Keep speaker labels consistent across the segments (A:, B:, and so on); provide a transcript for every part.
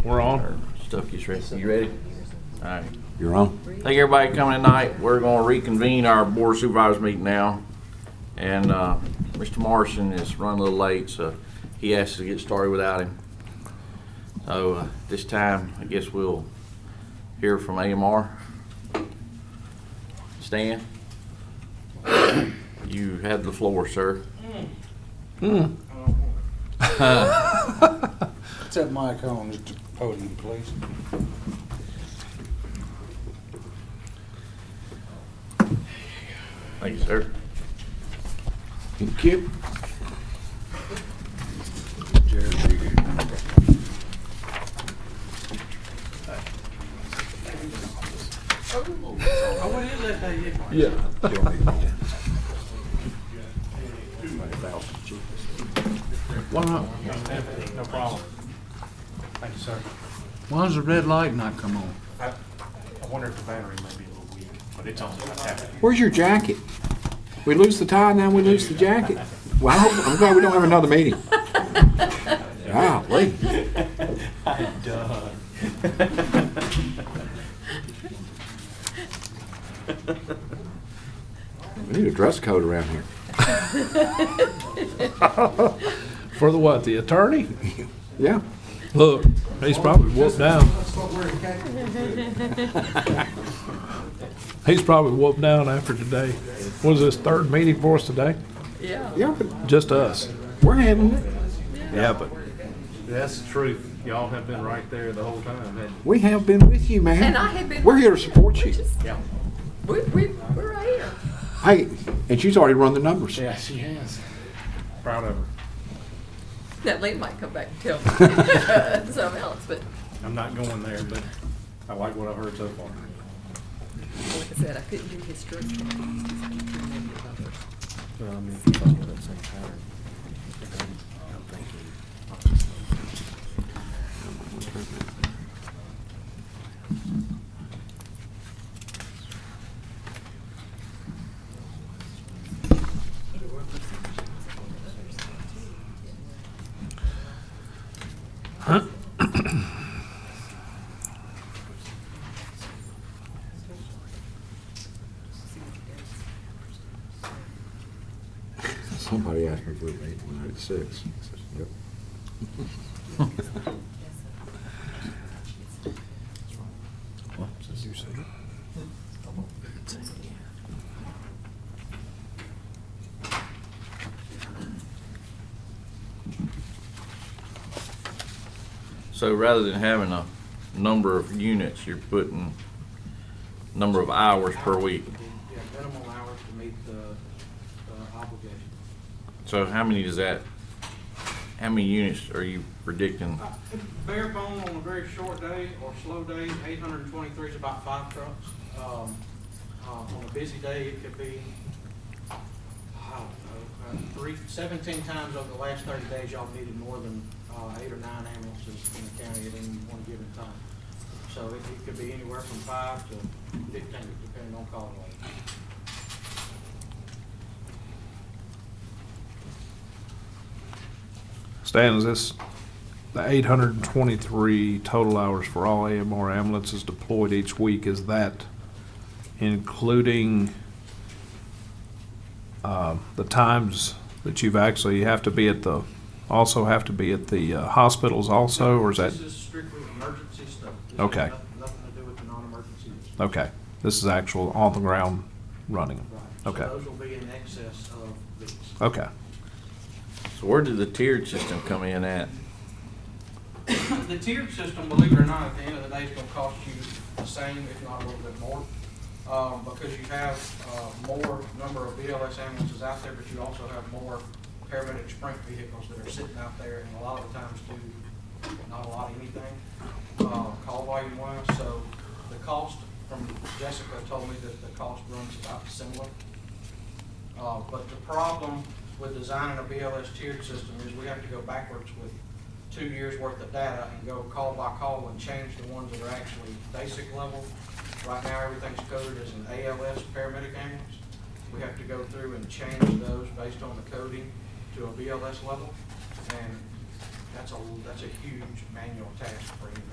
A: We're on.
B: Stuff gets ready. You ready? All right.
C: You're on.
B: Thank everybody for coming tonight. We're going to reconvene our Board of Supervisors meeting now. And Mr. Morrison is running a little late, so he asked us to get started without him. So this time, I guess we'll hear from AMR. Stan, you have the floor, sir.
D: Put that mic on at the podium, please.
B: Thank you, sir.
C: Thank you.
D: Jared, you here.
E: Oh, what is that thing?
A: Yeah.
D: Don't need me down.
C: Why not?
E: No problem. Thank you, sir.
D: Why does the red light not come on?
E: I wonder if the battery may be a little weak, but it's on.
C: Where's your jacket? We lose the tie, now we lose the jacket. Well, I'm glad we don't have another meeting. Golly.
E: I'm done.
C: We need a dress code around here.
A: For the what? The attorney?
C: Yeah.
A: Look, he's probably whooped down. He's probably whooped down after today. What is this, third meeting for us today?
C: Yeah, but
A: Just us.
C: we're handling it.
A: Yeah, but
E: That's the truth. Y'all have been right there the whole time, haven't you?
C: We have been with you, man.
F: And I have been.
C: We're here to support you.
E: Yeah.
F: We're right here.
C: Hey, and she's already run the numbers.
E: Yeah, she has. Proud of her.
F: That lady might come back and tell me something else, but
E: I'm not going there, but I like what I've heard so far.
F: like I said, I couldn't do his drug test.
E: Well, I mean, if you follow that same pattern, I'm thinking.
C: Somebody asked me for it 1896. Yep.
B: So rather than having a number of units, you're putting number of hours per week.
E: Yeah, minimal hours to meet the obligation.
B: So how many units are you predicting?
E: Bare bone on a very short day or slow day, 823 is about 5 trucks. On a busy day, it could be, I don't know, 17 times over the last 30 days, y'all needed more than 8 or 9 ambulances in the county at any one given time. So it could be anywhere from 5 to 15, depending on call rate.
A: Stan, is this the 823 total hours for all AMR ambulances deployed each week? Is that including the times that you've actually have to be at the hospitals also, or is that?
E: This is strictly emergency stuff. This
A: Okay.
E: has nothing to do with the non-emergency.
A: Okay, this is actual on the ground running.
E: Right.
A: Okay.
E: So those will be in excess of these.
A: Okay.
B: So where did the tiered system come in at?
E: The tiered system, believe it or not, at the end of the day, is going to cost you the same, if not a little bit more, because you have more number of BLS ambulances out there, but you also have more paramedic sprint vehicles that are sitting out there, and a lot of the times do not a lot of anything, call volume wise. So the cost from Jessica told me that the cost runs about similar. But the problem with designing a BLS tiered system is we have to go backwards with 2 years worth of data and go call by call and change the ones that are actually basic level. Right now, everything's coded as an ALS paramedic ambulance. We have to go through and change those based on the coding to a BLS level. And that's a huge manual task for anybody.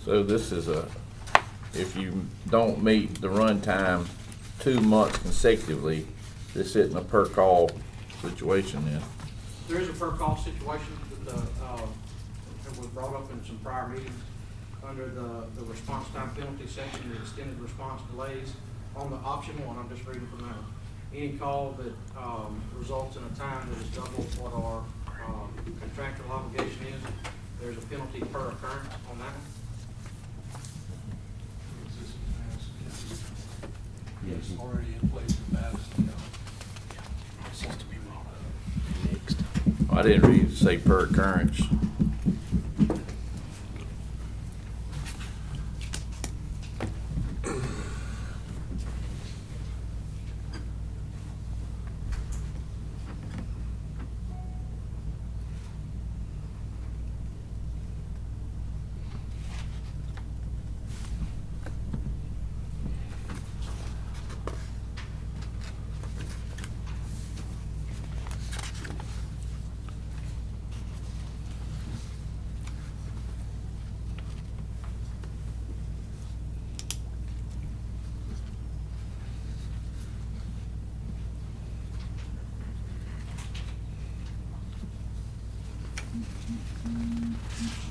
B: So this is if you don't meet the run time 2 months consecutively, this isn't a per call situation then.
E: There is a per call situation that was brought up in some prior meetings under the response time penalty section, the extended response delays. On the option 1, I'm just reading from that one. Any call that results in a time that is double what our contractual obligation is, there's a penalty per occurrence on that one.
D: Yes. Already in place in Madison.
B: I didn't read it say per occurrence.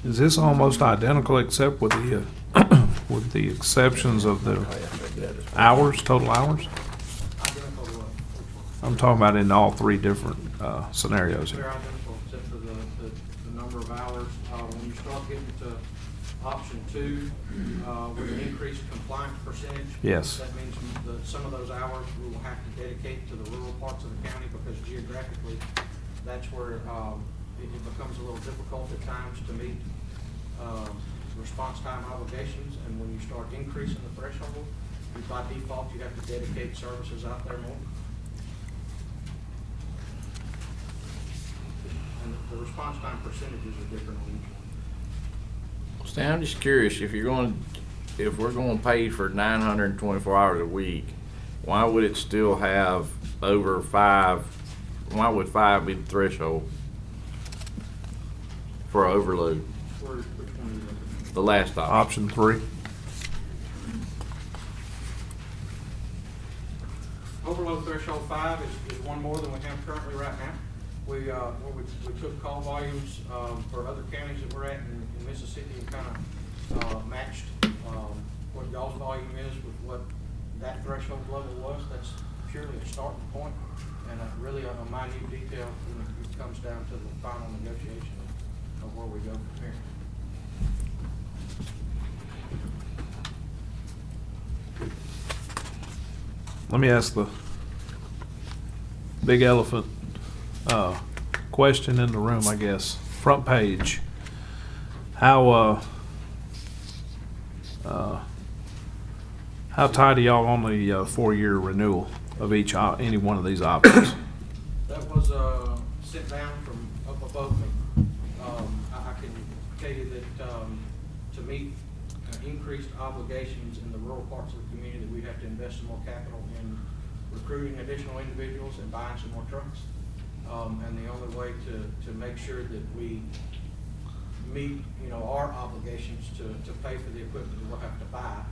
A: Is this almost identical except with the, with the exceptions of the hours, total hours?
E: Identical to what? Which one?
A: I'm talking about in all 3 different scenarios
E: They're
A: here.
E: identical except for the number of hours. When you start getting to option 2, with an increased compliance percentage.
A: Yes.
E: That means that some of those hours we will have to dedicate to the rural parts of the county because geographically, that's where it becomes a little difficult at times to meet response time obligations. And when you start increasing the threshold, by default, you have to dedicate services out there more. And the response time percentages are different on each one.
B: Stan, I'm just curious, if we're going to pay for 924 hours a week, why would it still have over 5? Why would 5 be the threshold for overload?
E: Which one are you looking at?
B: The last option.
A: Option 3.
E: Overload threshold 5 is one more than we have currently right now. We took call volumes for other counties that we're at in Mississippi and kind of matched what y'all's volume is with what that threshold level was. That's purely a starting point and really a minute detail when it comes down to the final negotiation of where we go from here.
A: Let me ask the big elephant question in the room, I guess. Front page. How tight are y'all on the 4-year renewal of any one of these options?
E: That was sent down from up above me. I can tell you that to meet increased obligations in the rural parts of the community, we have to invest some more capital in recruiting additional individuals and buying some more trucks. And the only way to make sure that we meet, our obligations to pay for the equipment that we'll have to buy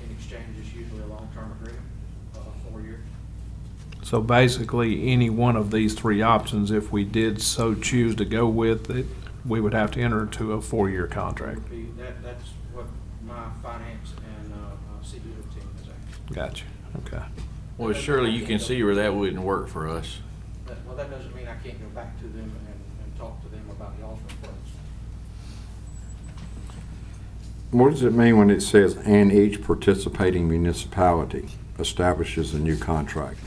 E: in exchange is usually a long-term agreement, 4 years. So
A: basically, any one of these 3 options, if we did so choose to go with it, we would have to enter into a 4-year contract.
E: That's what my finance and CEO team is at.
A: Gotcha. Okay.
B: Well, surely you can see where that wouldn't work for us.
E: Well, that doesn't mean I can't go back to them and talk to them about y'all's request.
C: What does it mean when it says, "and each participating municipality establishes a new contract"?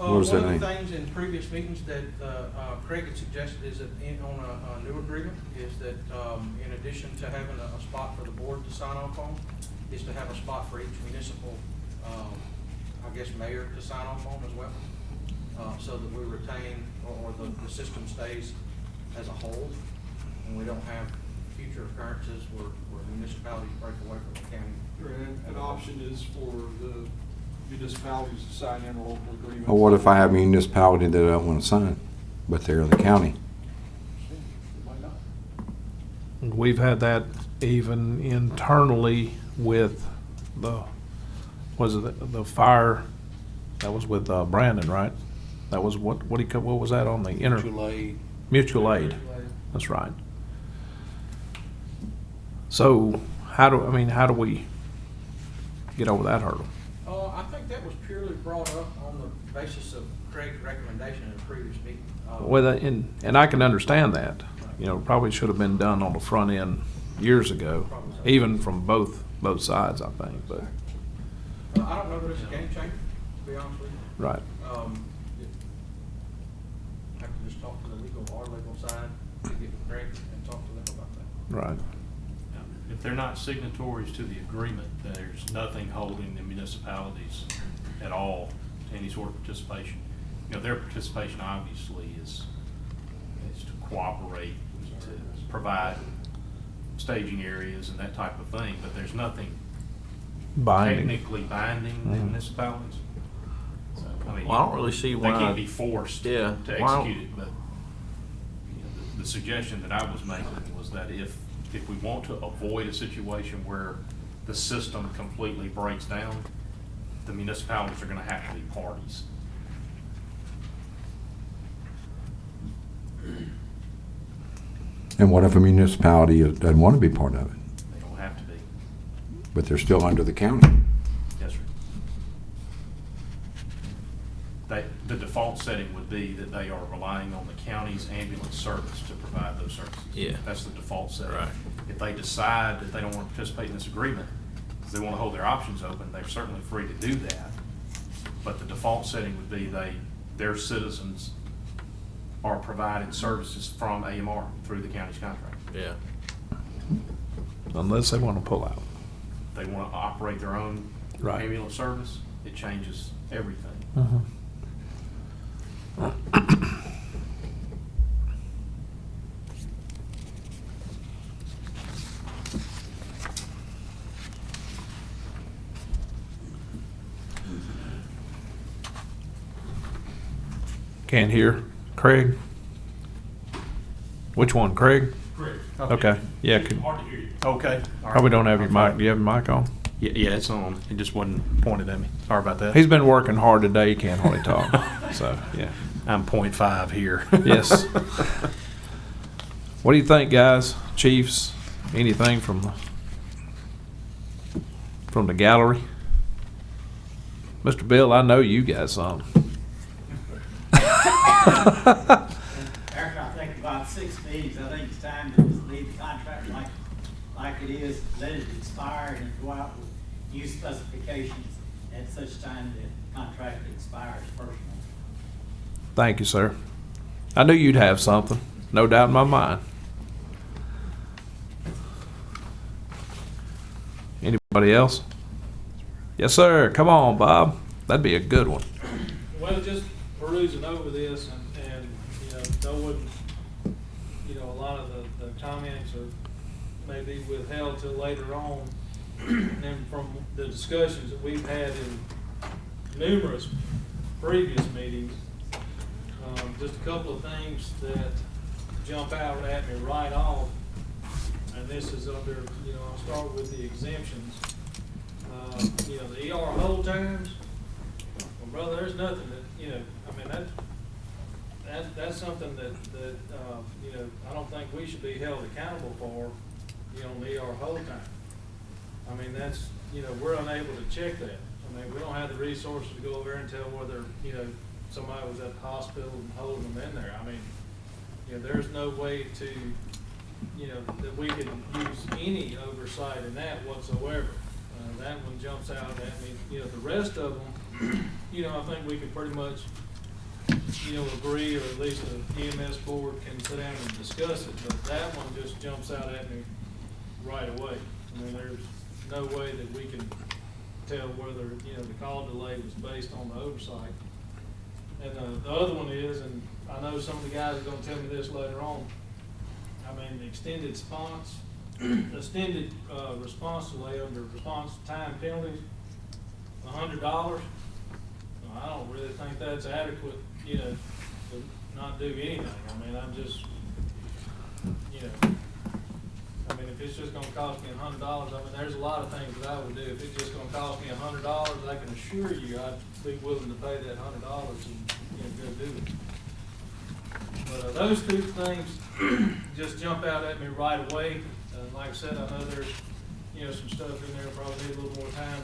C: What was their
E: One of the
C: name?
E: things in previous meetings that Craig had suggested is that on a new agreement, is that in addition to having a spot for the board to sign off on, is to have a spot for each municipal, I guess, mayor to sign off on as well, so that we retain, or the system stays as a whole, and we don't have future occurrences where municipalities break away from the county.
D: An option is for the municipalities to sign interlocal agreements.
C: Or what if I have a municipality that I don't want to sign, but they're the county?
D: Why not?
A: We've had that even internally with the fire, that was with Brandon, right? That was what was that on the mutual aid? That's right. So how do we get over that hurdle?
E: I think that was purely brought up on the basis of Craig's recommendation in a previous meeting.
A: Well, and I can understand that. Probably should have been done on the front end years ago, even from both sides, I think, but.
E: I don't know that it's a game changer, to be honest with you.
A: Right.
E: I can just talk to the legal side, to get with Craig and talk to them about that.
A: Right.
G: If they're not signatories to the agreement, there's nothing holding the municipalities at all to any sort of participation. Their participation obviously is to cooperate, to provide staging areas and that type of thing, but there's nothing
A: Binding.
G: technically binding the municipalities. So,
B: Well, I don't really see
G: they
B: why.
G: can't be forced
B: Yeah,
G: to
B: why don't-
G: execute it, but the suggestion that I was making was that if we want to avoid a situation where the system completely breaks down, the municipalities are gonna have to be parties.
C: And what if a municipality doesn't want to be part of it,
G: They don't have to be.
C: but they're still under the county?
G: Yes, sir. The default setting would be that they are relying on the county's ambulance service to provide those services.
B: Yeah.
G: That's the default setting.
B: Right.
G: If they decide that they don't want to participate in this agreement, because they want to hold their options open, they're certainly free to do that. But the default setting would be their citizens are providing services from AMR through the county's contract.
B: Yeah.
A: Unless they want to pull out.
G: If they want to operate their own
A: Right.
G: ambulance service, it changes everything.
A: Can't hear. Craig? Which one, Craig?
G: Correct.
A: Okay. Yeah, could-
G: Hard to hear you. Okay. All right.
A: Probably don't have your
G: Okay.
A: mic. Do you have your mic on?
G: Yeah, it's on. It just wasn't pointed at me. Sorry about that.
A: He's been working hard today. He can't hardly talk. So, yeah.
G: I'm 0.5 here.
A: Yes. What do you think, guys? Chiefs? Anything from the gallery? Mr. Bill, I know you got some.
H: After I think about 6 meetings, I think it's time to just leave the contract like it is, let it expire and go out with new specifications at such time that contract expires personally.
A: Thank you, sir. I knew you'd have something. No doubt in my mind. Anybody else? Yes, sir. Come on, Bob. That'd be a good one.
D: Well, just perusing over this and knowing, a lot of the comments are maybe withheld till later on. And from the discussions that we've had in numerous previous meetings, just a couple of things that jump out at me right off. And this is under, I'll start with the exemptions. The ER hold times, well, brother, there's nothing that's something that I don't think we should be held accountable for, on the ER hold time. That's, we're unable to check that. We don't have the resources to go over there and tell whether, somebody was at the hospital and holding them in there. There's no way to, that we can use any oversight in that whatsoever. That one jumps out at me. The rest of them, I think we can pretty much agree, or at least the EMS board can sit down and discuss it, but that one just jumps out at me right away. I mean, there's no way that we can tell whether, the call delay was based on the oversight. And the other one is, and I know some of the guys are gonna tell me this later on, I mean, the extended response delay under response time penalties, $100. I don't really think that's adequate, to not do anything. I mean, I'm just, if it's just gonna cost me $100, I mean, there's a lot of things that I would do. If it's just gonna cost me $100, I can assure you I'd be willing to pay that $100 and, go do it. But those two things just jump out at me right away. Like I said, I know there's, some stuff in there probably need a little more time,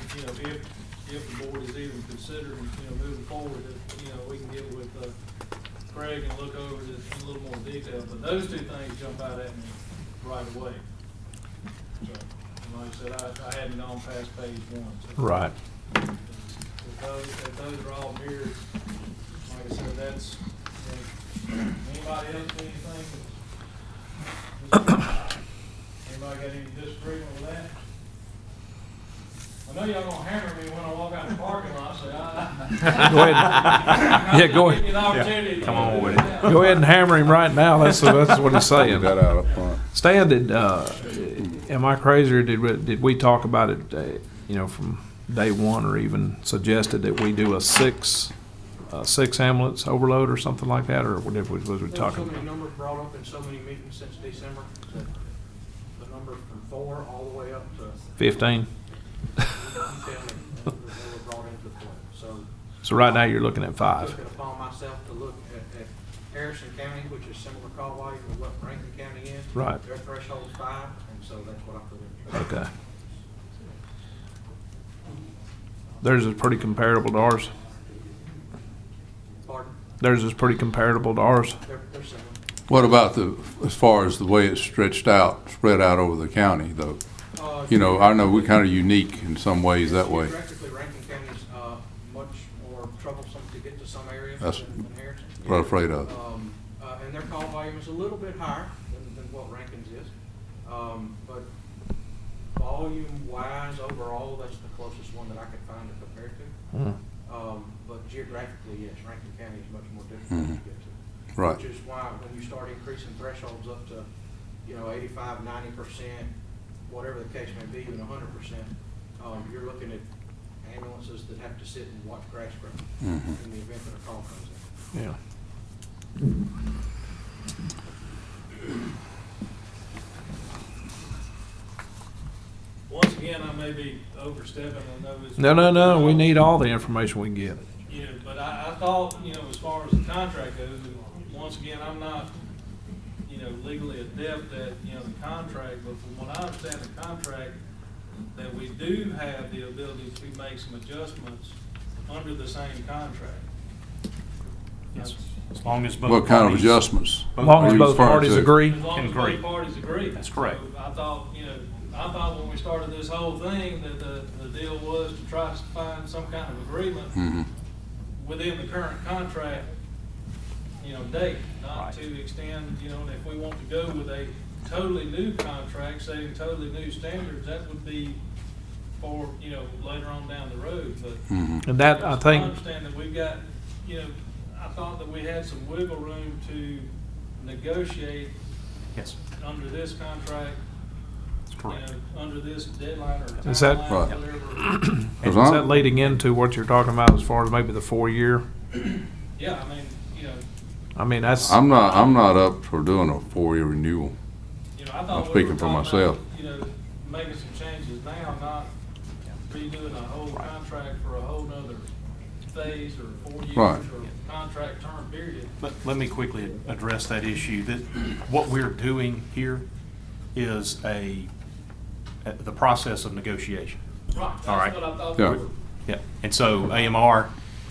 D: if the board is even considering, moving forward, if, we can get with Craig and look over this in a little more detail. But those two things jump out at me right away. So, and like I said, I hadn't gone past page 1. So
A: Right.
D: If those are all mirrored, like I said, that's, anybody else do anything? Anybody got any disagreement with that? I know y'all gonna hammer me when I walk out the parking lot, so
A: Go ahead. Yeah, go ahead.
D: ahead.
G: Come on with it.
A: Go ahead and hammer him right now. That's what he's saying.
I: Get that out up front.
A: Stan, am I crazy, or did we talk about it, from day one, or even suggested that we do a six ambulance overload or something like that, or was we
E: There were so
A: talking?
E: many numbers brought up in so many meetings since December, that the number from 4 all the way up to
A: 15?
E: they were brought into play.
A: So right now you're looking at
E: I
A: 5.
E: took it upon myself to look at Harrison County, which is similar call volume to what Rankin County is.
A: Right.
E: Their threshold's 5, and so that's what I put in.
A: Okay. Theirs is pretty comparable to ours.
E: Pardon?
A: Theirs is pretty comparable to ours.
E: They're similar.
I: What about as far as the way it's spread out over the county, though? I know we're kind of unique in some ways that way.
E: Geographically, Rankin County is much more troublesome to get to some areas
I: That's
E: than Harrison.
I: what I'm afraid of.
E: And their call volume is a little bit higher than what Rankin's is. But volume-wise, overall, that's the closest one that I could find to compare to. But geographically, yes, Rankin County is much more difficult to get to.
I: Right.
E: Which is why when you start increasing thresholds up to, 85, 90%, whatever the case may be, even 100%, you're looking at ambulances that have to sit and watch grass grow in the event that a call comes in.
A: Yeah.
D: Once again, I may be overstepping, I know it's.
A: No. We need all the information we can get.
D: But I thought, as far as the contract goes, once again, I'm not, legally adept at, the contract, but from what I understand the contract, that we do have the ability to make some adjustments under the same contract.
G: Yes. As long as both
I: What kind of
G: parties-
I: adjustments?
A: As long
I: Are
A: as
I: you
A: both
I: referring
A: parties
I: to?
A: agree.
D: As long as
G: Agree.
D: both parties agree.
G: That's correct.
D: So I thought when we started this whole thing that the deal was to try to find some kind of agreement within the current contract, date, not to extend, and if we want to go with a totally new contract, setting totally new standards, that would be for, later on down the road, but.
A: And that, I think,
D: understand that we've got, I thought that we had some wiggle room to negotiate
G: Yes,
D: under this contract,
G: that's correct.
D: under this deadline or
A: Is that-
D: timeline,
I: Right.
D: whatever.
A: is that leading into what you're talking about as far as maybe the 4-year?
D: Yeah,
A: That's.
I: I'm not up for doing a 4-year renewal.
D: I thought
I: I'm
D: we
I: speaking
D: were
I: for
D: talking
I: myself.
D: about, making some changes now, not redoing a whole contract for a whole nother phase or 4 years
I: Right.
D: or contract term period.
G: Let me quickly address that issue. That what we're doing here is the process of negotiation.
D: Right,
G: All right.
D: that's what I thought.
I: Yeah.
D: we were
G: Yeah, and so AMR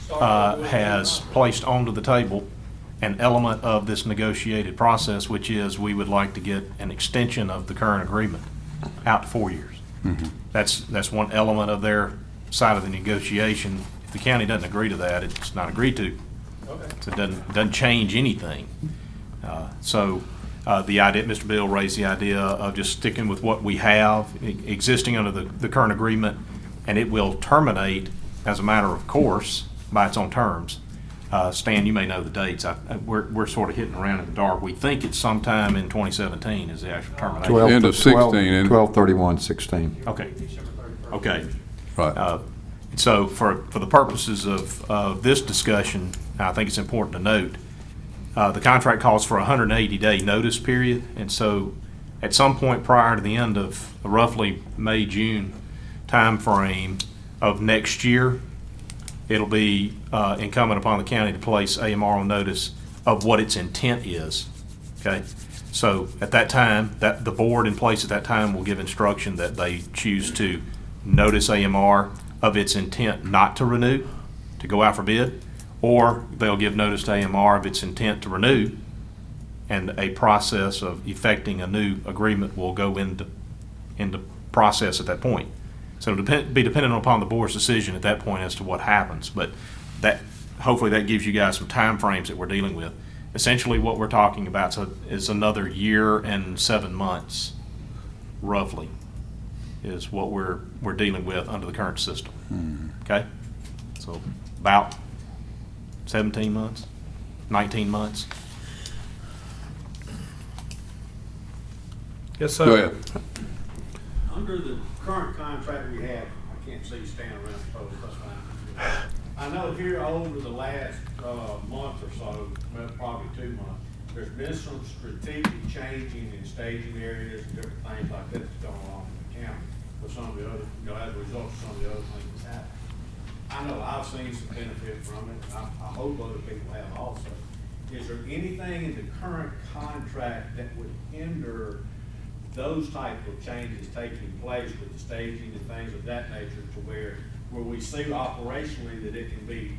G: has placed onto the table an element of this negotiated process, which is we would like to get an extension of the current agreement out to 4 years. That's one element of their side of the negotiation. If the county doesn't agree to that, it's not agreed to. So it doesn't change anything. The idea, Mr. Bill raised the idea of just sticking with what we have existing under the current agreement, and it will terminate as a matter of course by its own terms. Stan, you may know the dates. We're sort of hitting around in the dark. We think it's sometime in 2017 is the actual termination.
I: End of 16, and-
C: 12/31/16.
G: Okay.
E: December 31st.
G: Okay.
I: Right.
G: So for the purposes of this discussion, I think it's important to note, the contract calls for a 180-day notice period. And so at some point prior to the end of roughly May, June timeframe of next year, it'll be incumbent upon the county to place AMR on notice of what its intent is. Okay? So at that time, that the board in place at that time will give instruction that they choose to notice AMR of its intent not to renew, to go out for bid, or they'll give notice to AMR of its intent to renew, and a process of effecting a new agreement will go into process at that point. So it'll be dependent upon the board's decision at that point as to what happens, but that, hopefully that gives you guys some time frames that we're dealing with. Essentially what we're talking about is another year and 7 months, roughly, is what we're dealing with under the current system. Okay? So about 17 months, 19 months.
A: Yes, sir.
I: Go ahead.
J: Under the current contract we have, I can't see you standing around the post, that's fine. I know here over the last month or so, well, probably 2 months, there's been some strategic changing in staging areas and different things like that that's going on in the county with some of the other, as a result of some of the other things that's happened. I know I've seen some benefit from it, and I hope other people have also. Is there anything in the current contract that would hinder those type of changes taking place with the staging and things of that nature to where we see operationally that it can be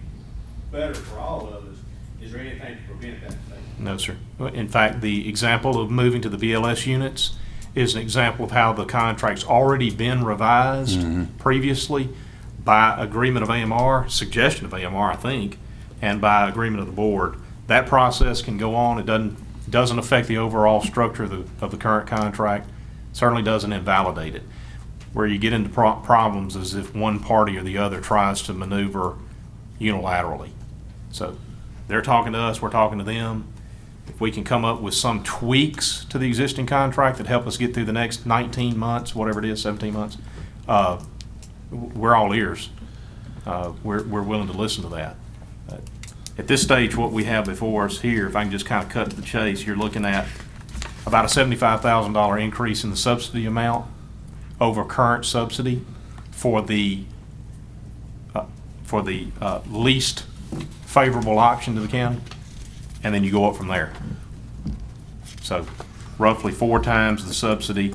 J: better for all of us? Is there anything to prevent that thing?
G: No, sir. In fact, the example of moving to the BLS units is an example of how the contract's already been revised previously by agreement of AMR, suggestion of AMR, I think, and by agreement of the board. That process can go on. It doesn't affect the overall structure of the current contract, certainly doesn't invalidate it. Where you get into problems is if one party or the other tries to maneuver unilaterally. So they're talking to us, we're talking to them. If we can come up with some tweaks to the existing contract that help us get through the next 19 months, whatever it is, 17 months, we're all ears. We're willing to listen to that. At this stage, what we have before us here, if I can just kind of cut to the chase, you're looking at about a $75,000 increase in the subsidy amount over current subsidy for the least favorable option to the county, and then you go up from there. So roughly 4 times the subsidy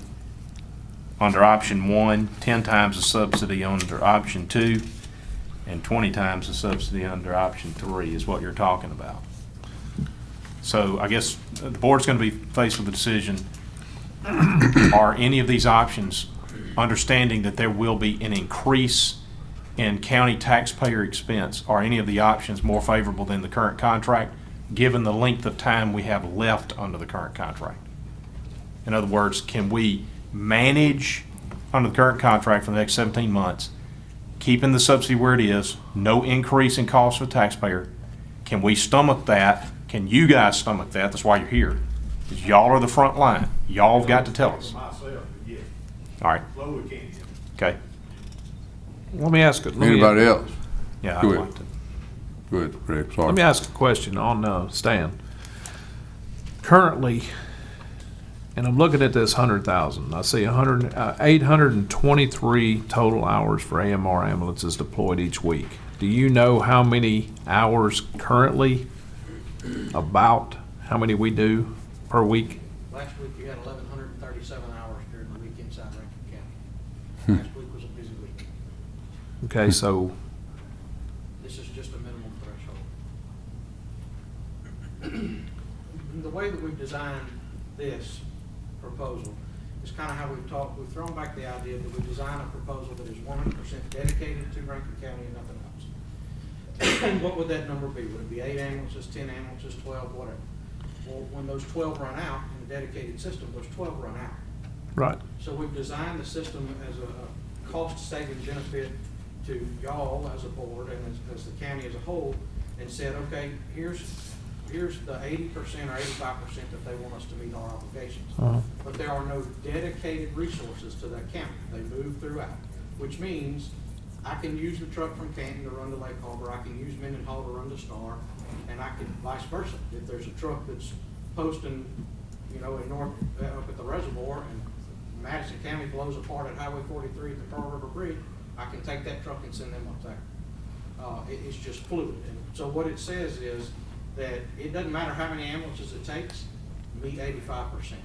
G: under option 1, 10 times the subsidy under option 2, and 20 times the subsidy under option 3 is what you're talking about. So I guess the board's going to be faced with the decision, are any of these options, understanding that there will be an increase in county taxpayer expense, are any of the options more favorable than the current contract, given the length of time we have left under the current contract? In other words, can we manage under the current contract for the next 17 months, keeping the subsidy where it is, no increase in cost for the taxpayer? Can we stomach that? Can you guys stomach that? That's why you're here. Because y'all are the front line. Y'all have got to tell us.
J: Myself, but yes,
G: All right.
J: slow we can.
G: Okay.
A: Let me ask it.
I: Anybody else?
G: Yeah, I'd
I: Go ahead.
G: like to.
I: Go ahead, Rick, sorry.
A: Let me ask a question on Stan. Currently, and I'm looking at this 100,000. I see 823 total hours for AMR ambulances deployed each week. Do you know how many hours currently, about how many we do per week?
E: Last week you had 1,137 hours during the week inside Rankin County. Last week was a busy week.
A: Okay, so
E: This is just a minimum threshold. The way that we've designed this proposal is kind of how we've thrown back the idea that we design a proposal that is 100% dedicated to Rankin County and nothing else. what would that number be? Would it be 8 ambulances, 10 ambulances, 12, whatever? Well, when those 12 run out in the dedicated system, those 12 run out.
A: Right.
E: So we've designed the system as a cost-saving benefit to y'all as a board and as the county as a whole, and said, okay, here's the 80% or 85% that they want us to meet our obligations.
A: Uh-huh.
E: But there are no dedicated resources to that county. They move throughout, which means I can use the truck from Canton to run to Lake Harbor, I can use Mendenhall to run to Star, and I can vice versa. If there's a truck that's posting, in north, up at the reservoir, and Madison County blows apart at Highway 43 at the Pearl River Bridge, I can take that truck and send them up there. It's just fluid. And so what it says is that it doesn't matter how many ambulances it takes, meet 85%.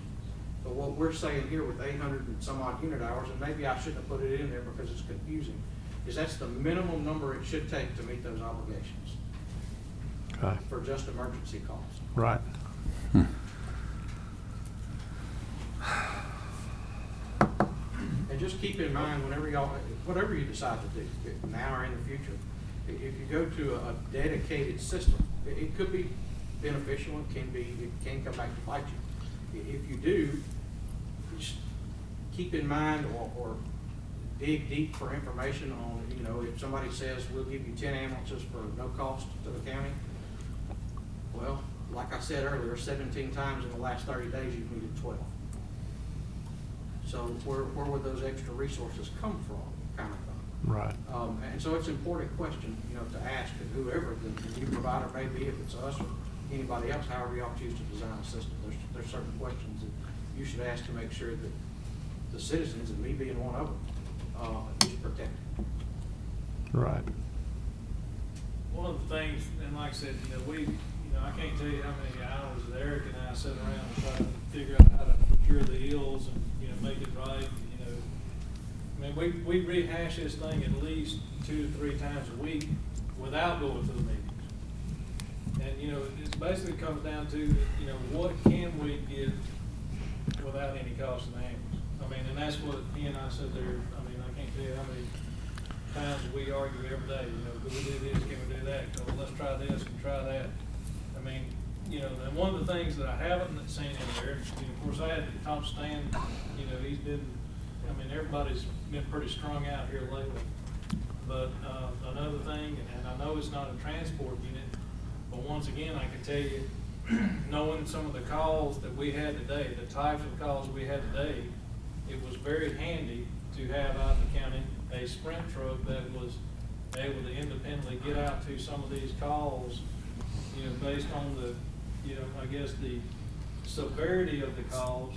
E: But what we're saying here with 800 and some odd unit hours, and maybe I shouldn't have put it in there because it's confusing, is that's the minimum number it should take to meet those obligations
A: Okay.
E: for just emergency calls.
A: Right.
E: And just keep in mind, whatever you decide to do, now or in the future, if you go to a dedicated system, it could be beneficial, it can come back to bite you. If you do, just keep in mind or dig deep for information on, if somebody says, we'll give you 10 ambulances for no cost to the county, well, like I said earlier, 17 times in the last 30 days, you've needed 12. So where would those extra resources come from, kind of thing?
A: Right.
E: And so it's an important question, to ask whoever the new provider may be, if it's us or anybody else, however y'all choose to design a system. There's certain questions that you should ask to make sure that the citizens, and me being one of them, is protected.
A: Right.
D: One of the things, and like I said, I can't tell you how many hours that Eric and I sit around and try to figure out how to procure the ills and, make it right. We rehash this thing at least 2 to 3 times a week without going to the meetings. And, it basically comes down to, what can we get without any cost in the ambulance? And that's what he and I said there. I can't tell you how many times we argue every day, can we do this, can we do that? Well, let's try this and try that. And one of the things that I haven't seen in there, of course, I had to talk to Stan, he's been, everybody's been pretty strung out here lately. But another thing, and I know it's not a transport unit, but once again, I can tell you, knowing some of the calls that we had today, the types of calls we had today, it was very handy to have out in the county a sprint truck that was able to independently get out to some of these calls, based on the, I guess the severity of the calls.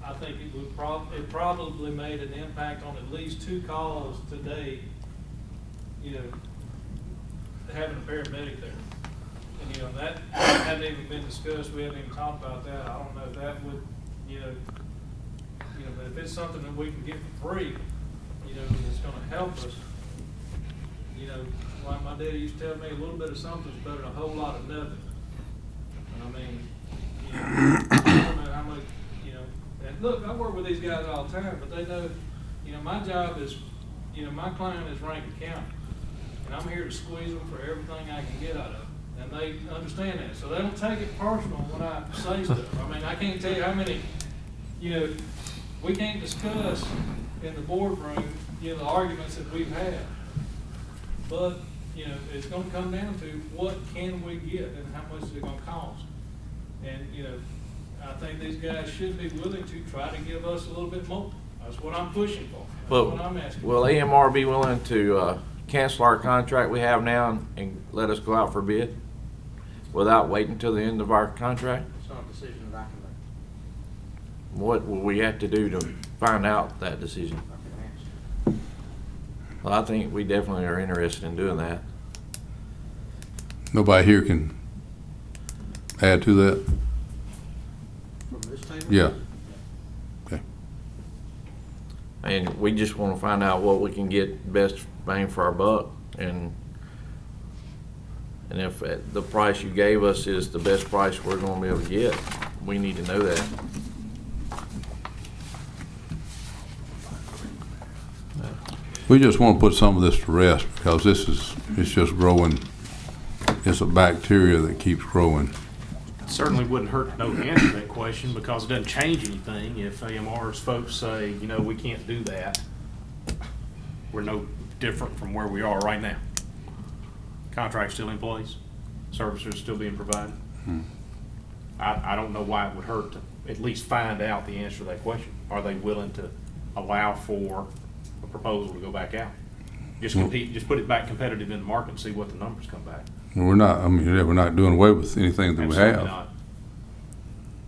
D: I think it probably made an impact on at least 2 calls today, having a paramedic there. And, that hadn't even been discussed. We haven't even talked about that. I don't know if that would, but if it's something that we can get for free, that's gonna help us, like my daddy used to tell me, a little bit of something's better than a whole lot of nothing. I don't know how much, and look, I work with these guys all the time, but they know, my job is, my client is Rankin County, and I'm here to squeeze them for everything I can get out of them, and they understand that, so they don't take it personal when I say stuff. I can't tell you how many, we can't discuss in the boardroom, the arguments that we've had, but, it's gonna come down to what can we get and how much is it gonna cost. And, I think these guys should be willing to try to give us a little bit more. That's what I'm pushing for. That's what I'm asking.
B: Will AMR be willing to cancel our contract we have now and let us go out for bid without waiting till the end of our contract?
E: It's not a decision that I can make.
B: What will we have to do to find out that decision?
E: I can answer.
B: Well, I think we definitely are interested in doing that.
I: Nobody here can add to that?
E: From this table?
I: Yeah. Okay.
B: And we just want to find out what we can get best bang for our buck, and if the price you gave us is the best price we're going to be able to get, we need to know that.
I: We just want to put some of this to rest because it's just growing it's a bacteria that keeps growing.
G: Certainly wouldn't hurt to know the answer to that question, because it doesn't change anything if AMR's folks say, you know, we can't do that. We're no different from where we are right now. Contract's still in place, services still being provided. I don't know why it would hurt to at least find out the answer to that question. Are they willing to allow for a proposal to go back out? Just compete, just put it back competitive in the market and see what the numbers come back.
I: We're not, I mean, we're not doing away with anything that we
G: Absolutely
I: have.
G: not.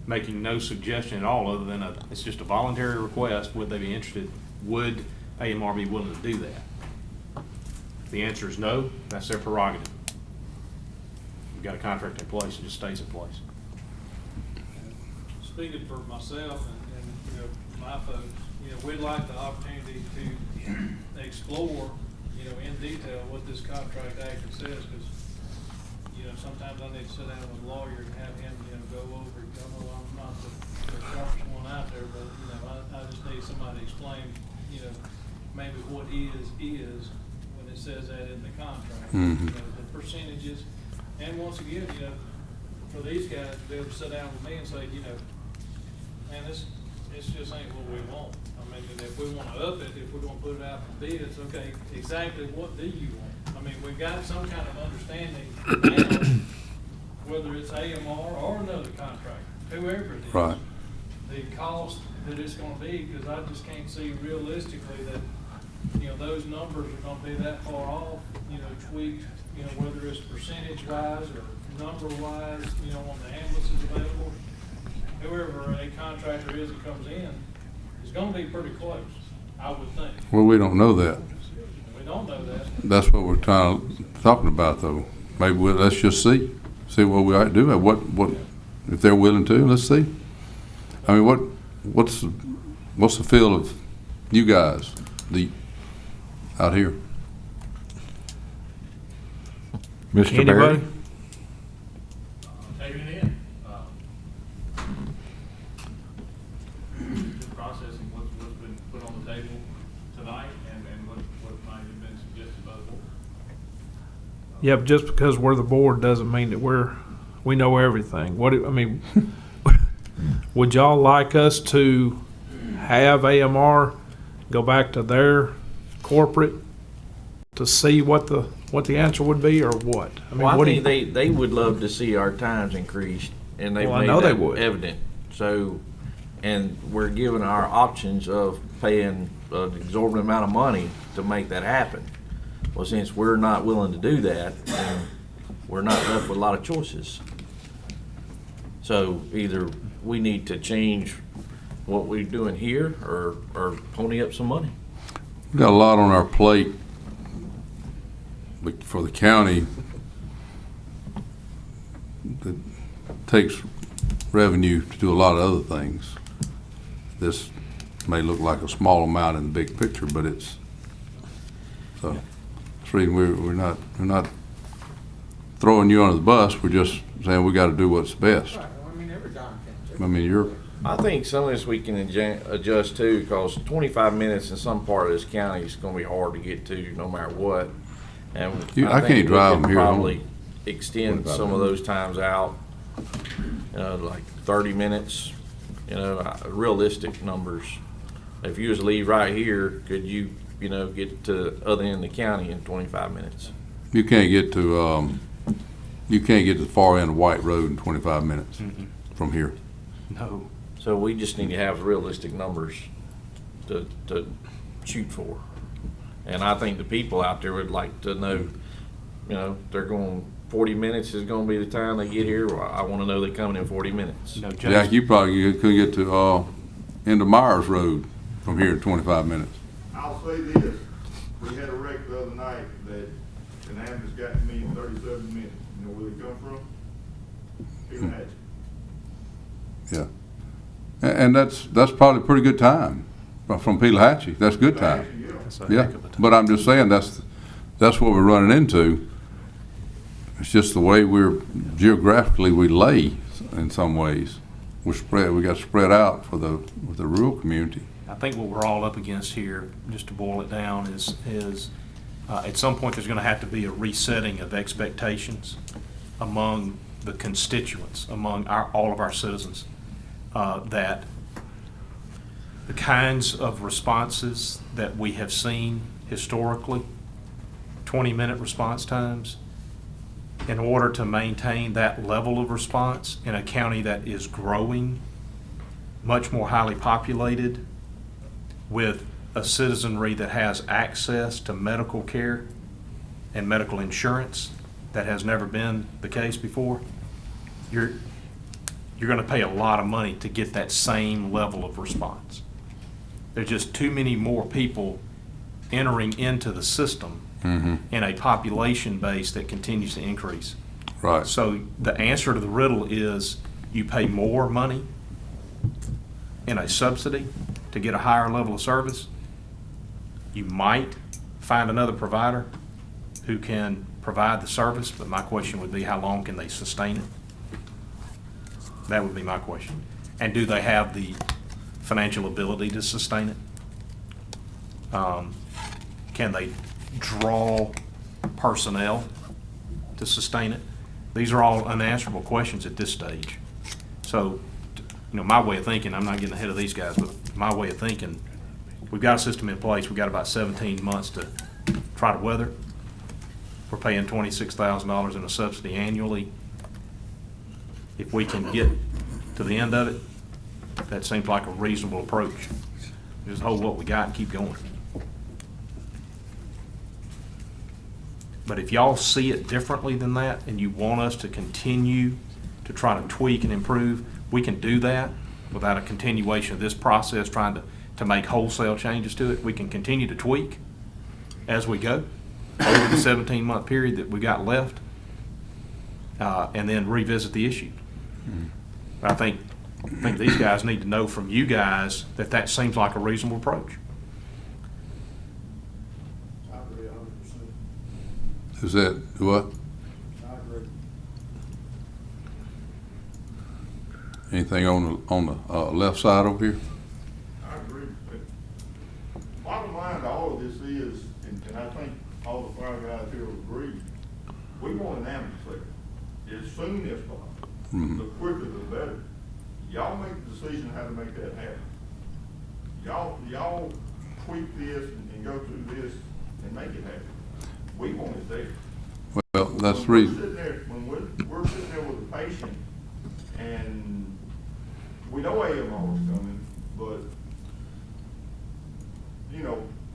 G: Making no suggestion at all other than it's just a voluntary request. Would they be interested? Would AMR be willing to do that? If the answer is no, that's their prerogative. We've got a contract in place, it just stays in place.
D: Speaking for myself and, you know, my folks, you know, we'd like the opportunity to explore, you know, in detail what this contract actually says, because, you know, sometimes I need to sit down with a lawyer and have him, you know, go over it. I know I'm not the sharpest one out there, but, you know, I just need somebody to explain, you know, maybe what is when it says that in the contract. You know, the percentages, and once again, you know, for these guys to be able to sit down with me and say, you know, man, this just ain't what we want. I mean, and if we want to up it, if we're going to put it out for bids, okay, exactly what do you want? I mean, we've got some kind of understanding now, whether it's AMR or another contract, whoever it is.
I: Right.
D: The cost that it's going to be, because I just can't see realistically that, you know, those numbers are going to be that far off, you know, tweaked, you know, whether it's percentage wise or number wise, you know, on the ambulances available. Whoever a contractor is that comes in is going to be pretty close, I would think.
I: Well, we don't know that.
D: We don't know that.
I: That's what we're talking about, though. Maybe let's just see what we ought to do. What if they're willing to? Let's see. I mean, what's the feel of you guys out here?
C: Mr. Barry?
A: Anybody?
G: Taking it in. Just processing what's been put on the table tonight and what might have been suggested by the board.
A: Yeah, but just because we're the board doesn't mean that we know everything. I mean, would y'all like us to have AMR go back to their corporate to see what the answer would be, or what? I mean,
B: Well, I
A: what
B: think they would love to see our times increased, and they've
A: Well, I
B: made
A: know they
B: that
A: would.
B: evident. So, and we're given our options of paying an exorbitant amount of money to make that happen. Well, since we're not willing to do that, then we're not left with a lot of choices. So either we need to change what we're doing here, or pony up some money.
I: We've got a lot on our plate for the county that takes revenue to do a lot of other things. This may look like a small amount in the big picture, but it's the reason we're not throwing you under the bus. We're just saying we got to do what's best.
E: Right, well, I mean, every dime counts.
I: I mean,
B: I think some of this we can adjust to, because 25 minutes in some part of this county is going to be hard to get to no matter what. And
I: I
B: think
I: can't
B: we
I: drive
B: can
I: them here home.
B: probably extend
I: 25
B: some of those times out, like 30 minutes, realistic numbers. If you was to leave right here, could you get to the other end of the county in 25 minutes?
I: you can't get to the far end of White Road in 25 minutes from here.
G: No.
B: So we just need to have realistic numbers to shoot for. And I think the people out there would like to know, they're going 40 minutes is going to be the time they get here. Well, I want to know they're coming in 40 minutes.
G: No,
I: Jack, you probably couldn't get to into Myers Road from here in 25 minutes.
K: I'll say this, we had a wreck the other night that an ambulance got to me in 37 minutes. You know where they come from? Peel
I: Yeah. And that's probably a pretty good time from Pelahatchie. That's good time.
G: That's a
I: Yeah,
G: heck of a time.
I: but I'm just saying that's what we're running into. It's just the way geographically we lay in some ways. We got spread out with the rural community.
G: I think what we're all up against here, just to boil it down, is At some point, there's going to have to be a resetting of expectations among the constituents, among all of our citizens, that the kinds of responses that we have seen historically, 20-minute response times, in order to maintain that level of response in a county that is growing, much more highly populated, with a citizenry that has access to medical care and medical insurance that has never been the case before, you're going to pay a lot of money to get that same level of response. There's just too many more people entering into the system in a population base that continues to increase.
I: Right.
G: So the answer to the riddle is you pay more money in a subsidy to get a higher level of service. You might find another provider who can provide the service, but my question would be, how long can they sustain it? That would be my question. And do they have the financial ability to sustain it? Can they draw personnel to sustain it? These are all unanswerable questions at this stage. So, my way of thinking, I'm not getting ahead of these guys, but my way of thinking, we've got a system in place. We've got about 17 months to try to weather it. We're paying $26,000 in a subsidy annually. If we can get to the end of it, that seems like a reasonable approach. Just hold what we got and keep going. But if y'all see it differently than that and you want us to continue to try to tweak and improve, we can do that without a continuation of this process trying to make wholesale changes to it. We can continue to tweak as we go over the 17-month period that we got left, and then revisit the issue. But I think these guys need to know from you guys that seems like a reasonable approach.
J: I agree 100%.
I: Is that what?
J: I agree.
I: Anything on the left side over here?
K: I agree. Bottom line to all of this is, and I think all the fire guys here will agree, we want an ambulance there as soon as possible. The quicker the better. Y'all make the decision how to make that happen. Y'all tweak this and go through this and make it happen. We want it there.
I: Well, that's the
K: When
I: reason.
K: when we're sitting there with a patient and we know AMR is coming, but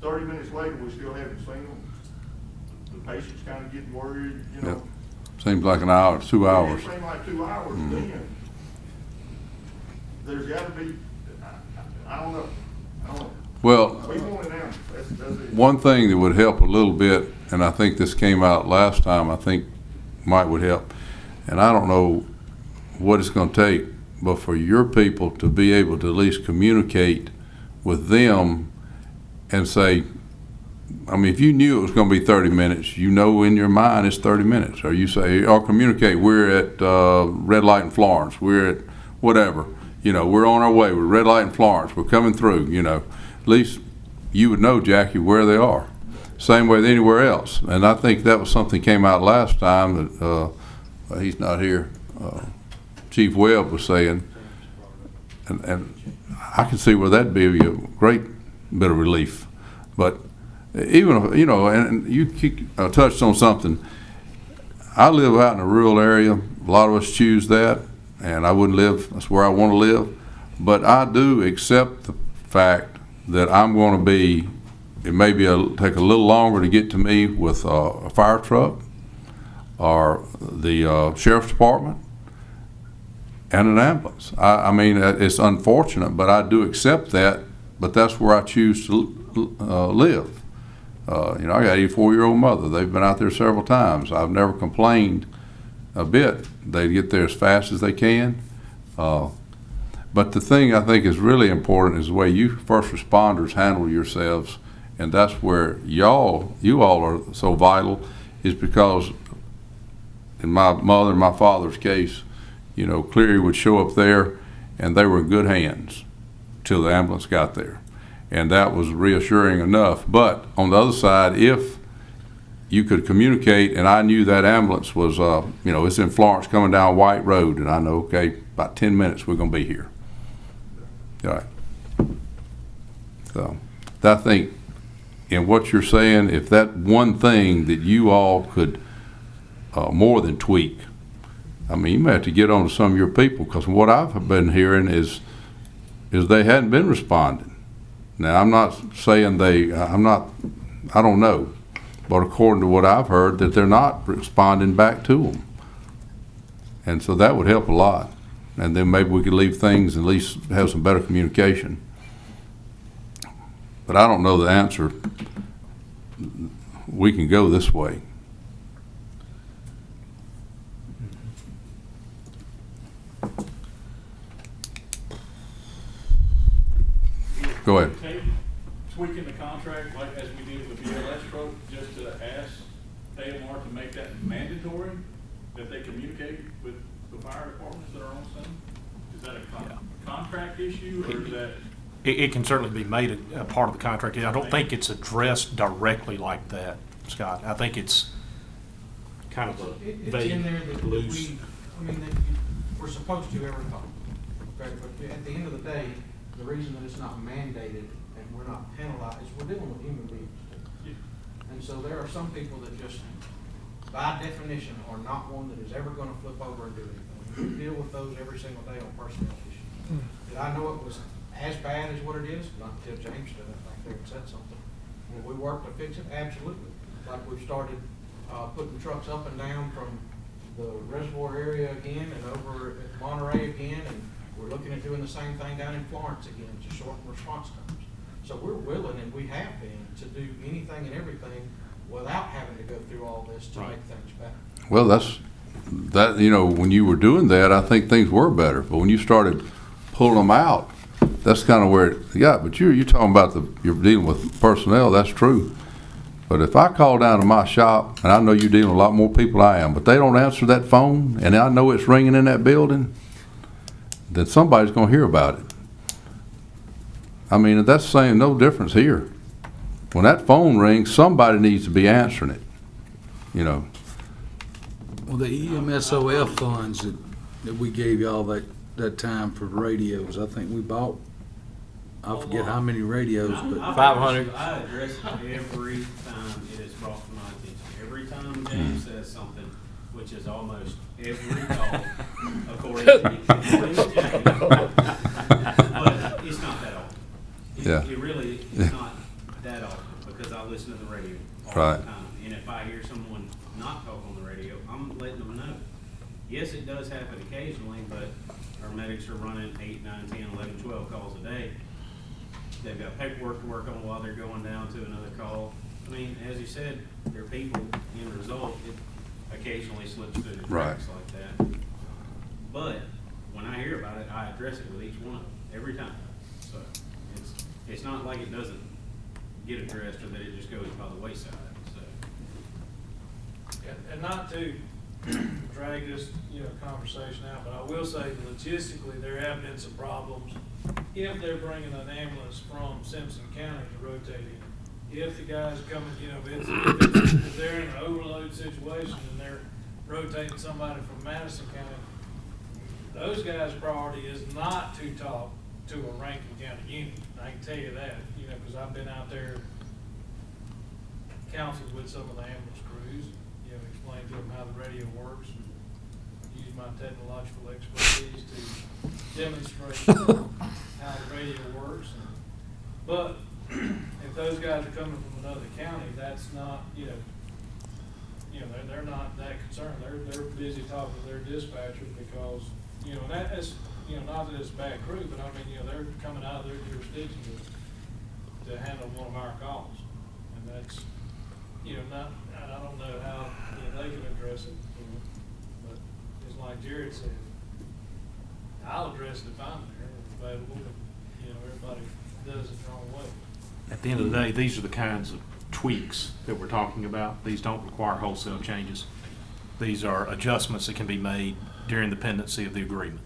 K: 30 minutes later, we still haven't seen them. The patient's kind of getting worried,
I: Yep. Seems like an hour, 2 hours.
K: It seemed like 2 hours then. There's gotta be, I don't know.
I: Well,
K: We want it now. That's it.
I: one thing that would help a little bit, and I think this came out last time, I think might would help, and I don't know what it's going to take, but for your people to be able to at least communicate with them and say, I mean, if you knew it was going to be 30 minutes, in your mind it's 30 minutes, or you say, or communicate, we're at red light in Florence, we're at whatever, we're on our way, we're red light in Florence, we're coming through, at least you would know, Jackie, where they are. Same way with anywhere else. And I think that was something came out last time that, well, he's not here, Chief Webb was saying, and I can see where that'd be a great bit of relief. But even, and you touched on something. I live out in a rural area. A lot of us choose that, and I wouldn't live, that's where I want to live. But I do accept the fact that I'm going to be, it may take a little longer to get to me with a fire truck or the sheriff's department and an ambulance. I mean, it's unfortunate, but I do accept that, but that's where I choose to live. I got an 84-year-old mother. They've been out there several times. I've never complained a bit. They get there as fast as they can. But the thing I think is really important is the way you first responders handle yourselves, and that's where you all are so vital, is because in my mother and my father's case, Cleary would show up there and they were in good hands till the ambulance got there. And that was reassuring enough. But on the other side, if you could communicate, and I knew that ambulance was, you know, it's in Florence coming down White Road, and I know, okay, about 10 minutes, we're gonna be here. All right. So, I think in what you're saying, if that one thing that you all could more than tweak, I mean, you may have to get on to some of your people, because what I've been hearing is they hadn't been responding. Now, I'm not saying I don't know, but according to what I've heard, that they're not responding back to them. And so that would help a lot. And then maybe we could leave things, at least have some better communication. But I don't know the answer. We can go this way. Go ahead.
J: Tweaking the contract like as we did with the BLS truck, just to ask AMR to make that mandatory, that they communicate with the fire departments that are on scene? Is that a contract issue, or is that?
G: It can certainly be made a part of the contract. I don't think it's addressed directly like that, Scott. I think it's kind of a
E: It's in there that
G: loose.
E: we're supposed to every call. Okay, but at the end of the day, the reason that it's not mandated and we're not penalized is we're dealing with human beings. And so there are some people that just, by definition, are not one that is ever gonna flip over and do anything. We deal with those every single day on personnel issues. Did I know it was as bad as what it is? Not until James stood up back there and said something. Will we work to fix it? Absolutely. Like we've started, putting trucks up and down from the reservoir area again and over at Monterey again, and we're looking at doing the same thing down in Florence again to shorten response times. So we're willing, and we have been, to do anything and everything without having to go through all this to make things better.
I: Well, that, you know, when you were doing that, I think things were better. But when you started pulling them out, that's kind of where but you're talking about you're dealing with personnel, that's true. But if I call down to my shop, and I know you're dealing with a lot more people I am, but they don't answer that phone, and I know it's ringing in that building, then somebody's going to hear about it. I mean, that's saying no difference here. When that phone rings, somebody needs to be answering it, you know.
L: Well, the EMSOF funds that we gave y'all that time for radios, I think we bought, I forget how many radios, but
A: 500.
H: I address it every time it is brought to my attention. Every time James says something, which is almost every call, according to James. But it's not that often. It really is not that often, because I listen to the radio all the time. And if I hear someone not talk on the radio, I'm letting them know. Yes, it does happen occasionally, but our medics are running 8, 9, 10, 11, 12 calls a day. They've got paperwork to work on while they're going down to another call. I mean, as you said, they're people. In result, it occasionally slips through the cracks like that. But when I hear about it, I address it with each one of them every time. So it's not like it doesn't get addressed or that it just goes by the wayside. So.
D: And not to drag this, conversation out, but I will say logistically, there have been some problems. If they're bringing an ambulance from Simpson County to rotate in, if the guy's coming, if they're in an overload situation and they're rotating somebody from Madison County, those guys' priority is not to talk to a Rankin County unit. I can tell you that, because I've been out there counseled with some of the ambulance crews, explain to them how the radio works, and use my technological expertise to demonstrate how the radio works. But if those guys are coming from another county, that's not, they're not that concerned. They're busy talking to their dispatcher because, that's, not that it's a bad crew, but I mean, they're coming out of their jurisdiction to handle one of our calls. And that's, not, I don't know how, they can address it, but it's like Jared said, I'll address it if I'm there, available, but, everybody does it their own way.
G: At the end of the day, these are the kinds of tweaks that we're talking about. These don't require wholesale changes. These are adjustments that can be made during the pendency of the agreement.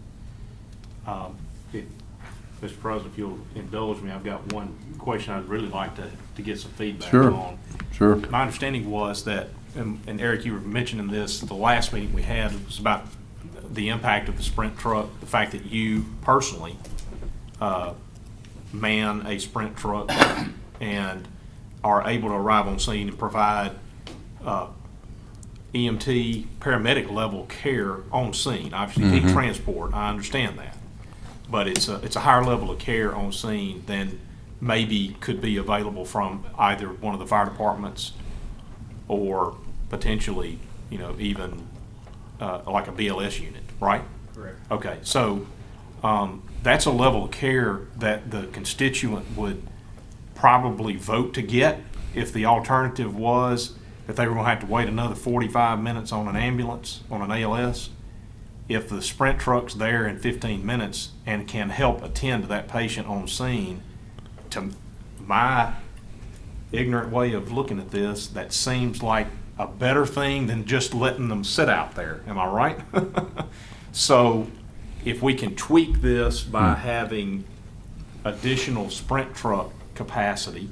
G: Mr. President, if you'll indulge me, I've got one question I'd really like to get some feedback on.
I: Sure.
G: My understanding was that, and Eric, you were mentioning this, the last meeting we had was about the impact of the Sprint truck, the fact that you personally man a Sprint truck and are able to arrive on scene and provide EMT, paramedic level care on scene. Obviously, you need transport, I understand that. But it's a higher level of care on scene than maybe could be available from either one of the fire departments or potentially, even like a BLS unit, right?
E: Correct.
G: Okay, so that's a level of care that the constituent would probably vote to get if the alternative was that they were going to have to wait another 45 minutes on an ambulance, on an ALS. If the Sprint truck's there in 15 minutes and can help attend to that patient on scene, to my ignorant way of looking at this, that seems like a better thing than just letting them sit out there. Am I right? So if we can tweak this by having additional Sprint truck capacity,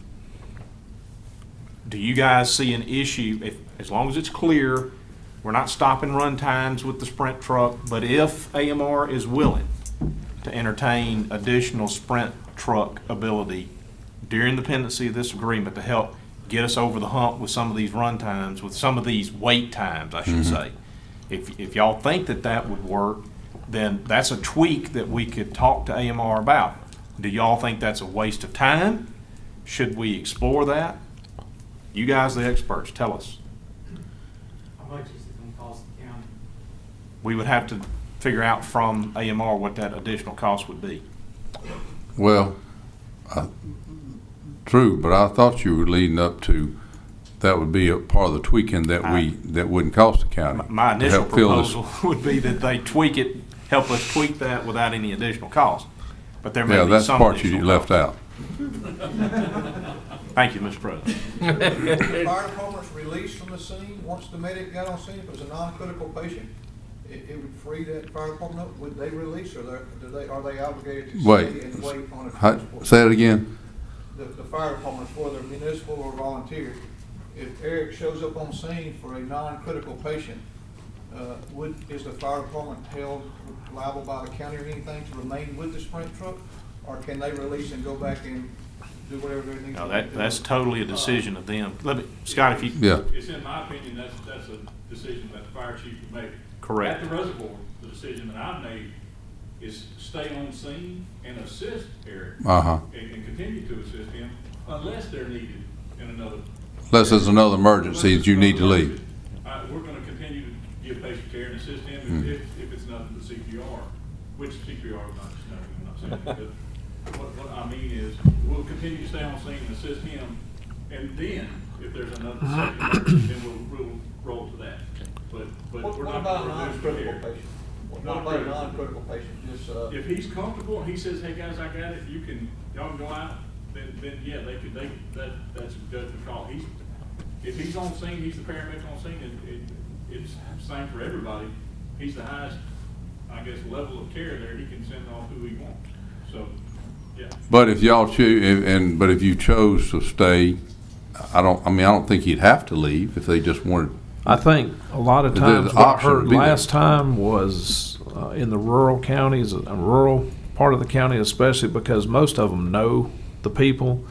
G: do you guys see an issue, as long as it's clear, we're not stopping run times with the Sprint truck, but if AMR is willing to entertain additional Sprint truck ability during the pendency of this agreement to help get us over the hump with some of these run times, with some of these wait times, I should say. If y'all think that that would work, then that's a tweak that we could talk to AMR about. Do y'all think that's a waste of time? Should we explore that? You guys, the experts, tell us.
H: How much is it gonna cost the county?
G: We would have to figure out from AMR what that additional cost would be.
I: Well, true, but I thought you were leading up to that would be a part of the tweaking that that wouldn't cost the county.
G: My
I: to
G: initial
I: help fill this.
G: proposal would be that they tweak it, help us tweak that without any additional cost. But there may
I: Yeah,
G: be
I: that's the
G: some
I: part you
G: additional
I: left
G: cost.
I: out.
G: Thank you, Mr. President.
M: The fire department's released from the scene, once the medic got on scene, if it was a non-critical patient, it would free that fire department up. Would they release, or are they obligated to
I: Wait.
M: stay and wait on a
I: Hi-
M: transport?
I: Say it again.
M: The fire departments, whether municipal or volunteer, if Eric shows up on scene for a non-critical patient, is the fire department held liable by the county or anything to remain with the Sprint truck? Or can they release and go back and do whatever they need to
G: No,
M: do?
G: that's totally a decision of them. Let me, Scott, if you.
I: Yeah.
J: It's in my opinion, that's a decision that the fire chief would make.
G: Correct.
J: At the reservoir, the decision that I've made is stay on scene and assist Eric. And continue to assist him unless they're needed in another.
I: Unless there's another emergency that you need to leave.
J: We're gonna continue to give patient care and assist him if it's nothing but CPR, which CPR is not, I'm not saying that, but what I mean is, we'll continue to stay on scene and assist him, and then, if there's another second emergency, then we'll roll to that. But
M: What
J: we're not
M: about a
J: gonna reduce
M: non-critical
J: care.
M: patient? What
J: Not
M: about a
J: critical.
M: non-critical patient, just,
J: If he's comfortable and he says, hey, guys, I got it, y'all can go out, then yeah, that's a judgment call. If he's on scene, he's the paramedic on scene, it's the same for everybody. He's the highest, I guess, level of care there, he can send off who he wants, so, yeah.
I: But if y'all choose, but if you chose to stay, I don't think he'd have to leave if they just wanted.
A: I think a lot of
I: The
A: times what I
I: option would
A: heard
I: be there.
A: last time was in the rural counties, a rural part of the county especially, because most of them know the people,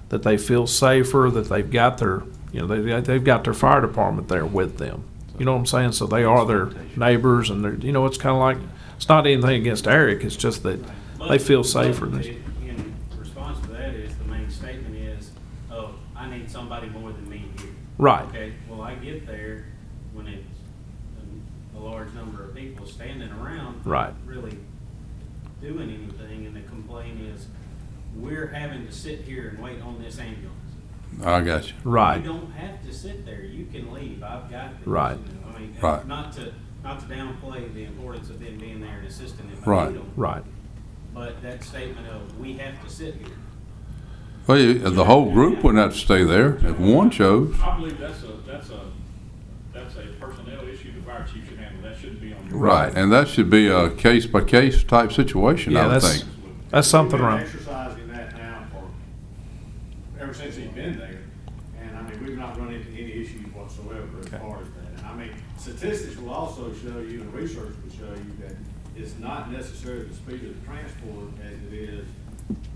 A: that they feel safer, that they've got their, they've got their fire department there with them. You know what I'm saying? So they are their neighbors, and they're, it's kind of like, it's not anything against Eric, it's just that they feel safer.
N: In response to that is, the main statement is, oh, I need somebody more than me here.
A: Right.
N: Okay, well, I get there when it's a large number of people standing around.
A: Right.
N: Not really doing anything, and the complaint is, we're having to sit here and wait on this ambulance.
I: I got you.
A: Right.
N: You don't have to sit there, you can leave, I've got this.
A: Right.
N: I mean,
I: Right.
N: not to downplay the importance of them being there and assisting if I
I: Right.
N: need them.
A: Right.
N: But that statement of, we have to sit here.
I: Well, the whole group wouldn't have to stay there if one chose.
J: I believe that's a personnel issue the fire chief should handle, that shouldn't be on your.
I: Right, and that should be a case-by-case type situation,
A: Yeah,
I: I would
A: that's-
I: think.
A: That's something
J: We've been
A: around.
J: exercising that now ever since he's been there. And I mean, we've not run into any issues whatsoever as far as that. And I mean, statistics will also show you, and research will show you that it's not necessarily the speed of the transport as it is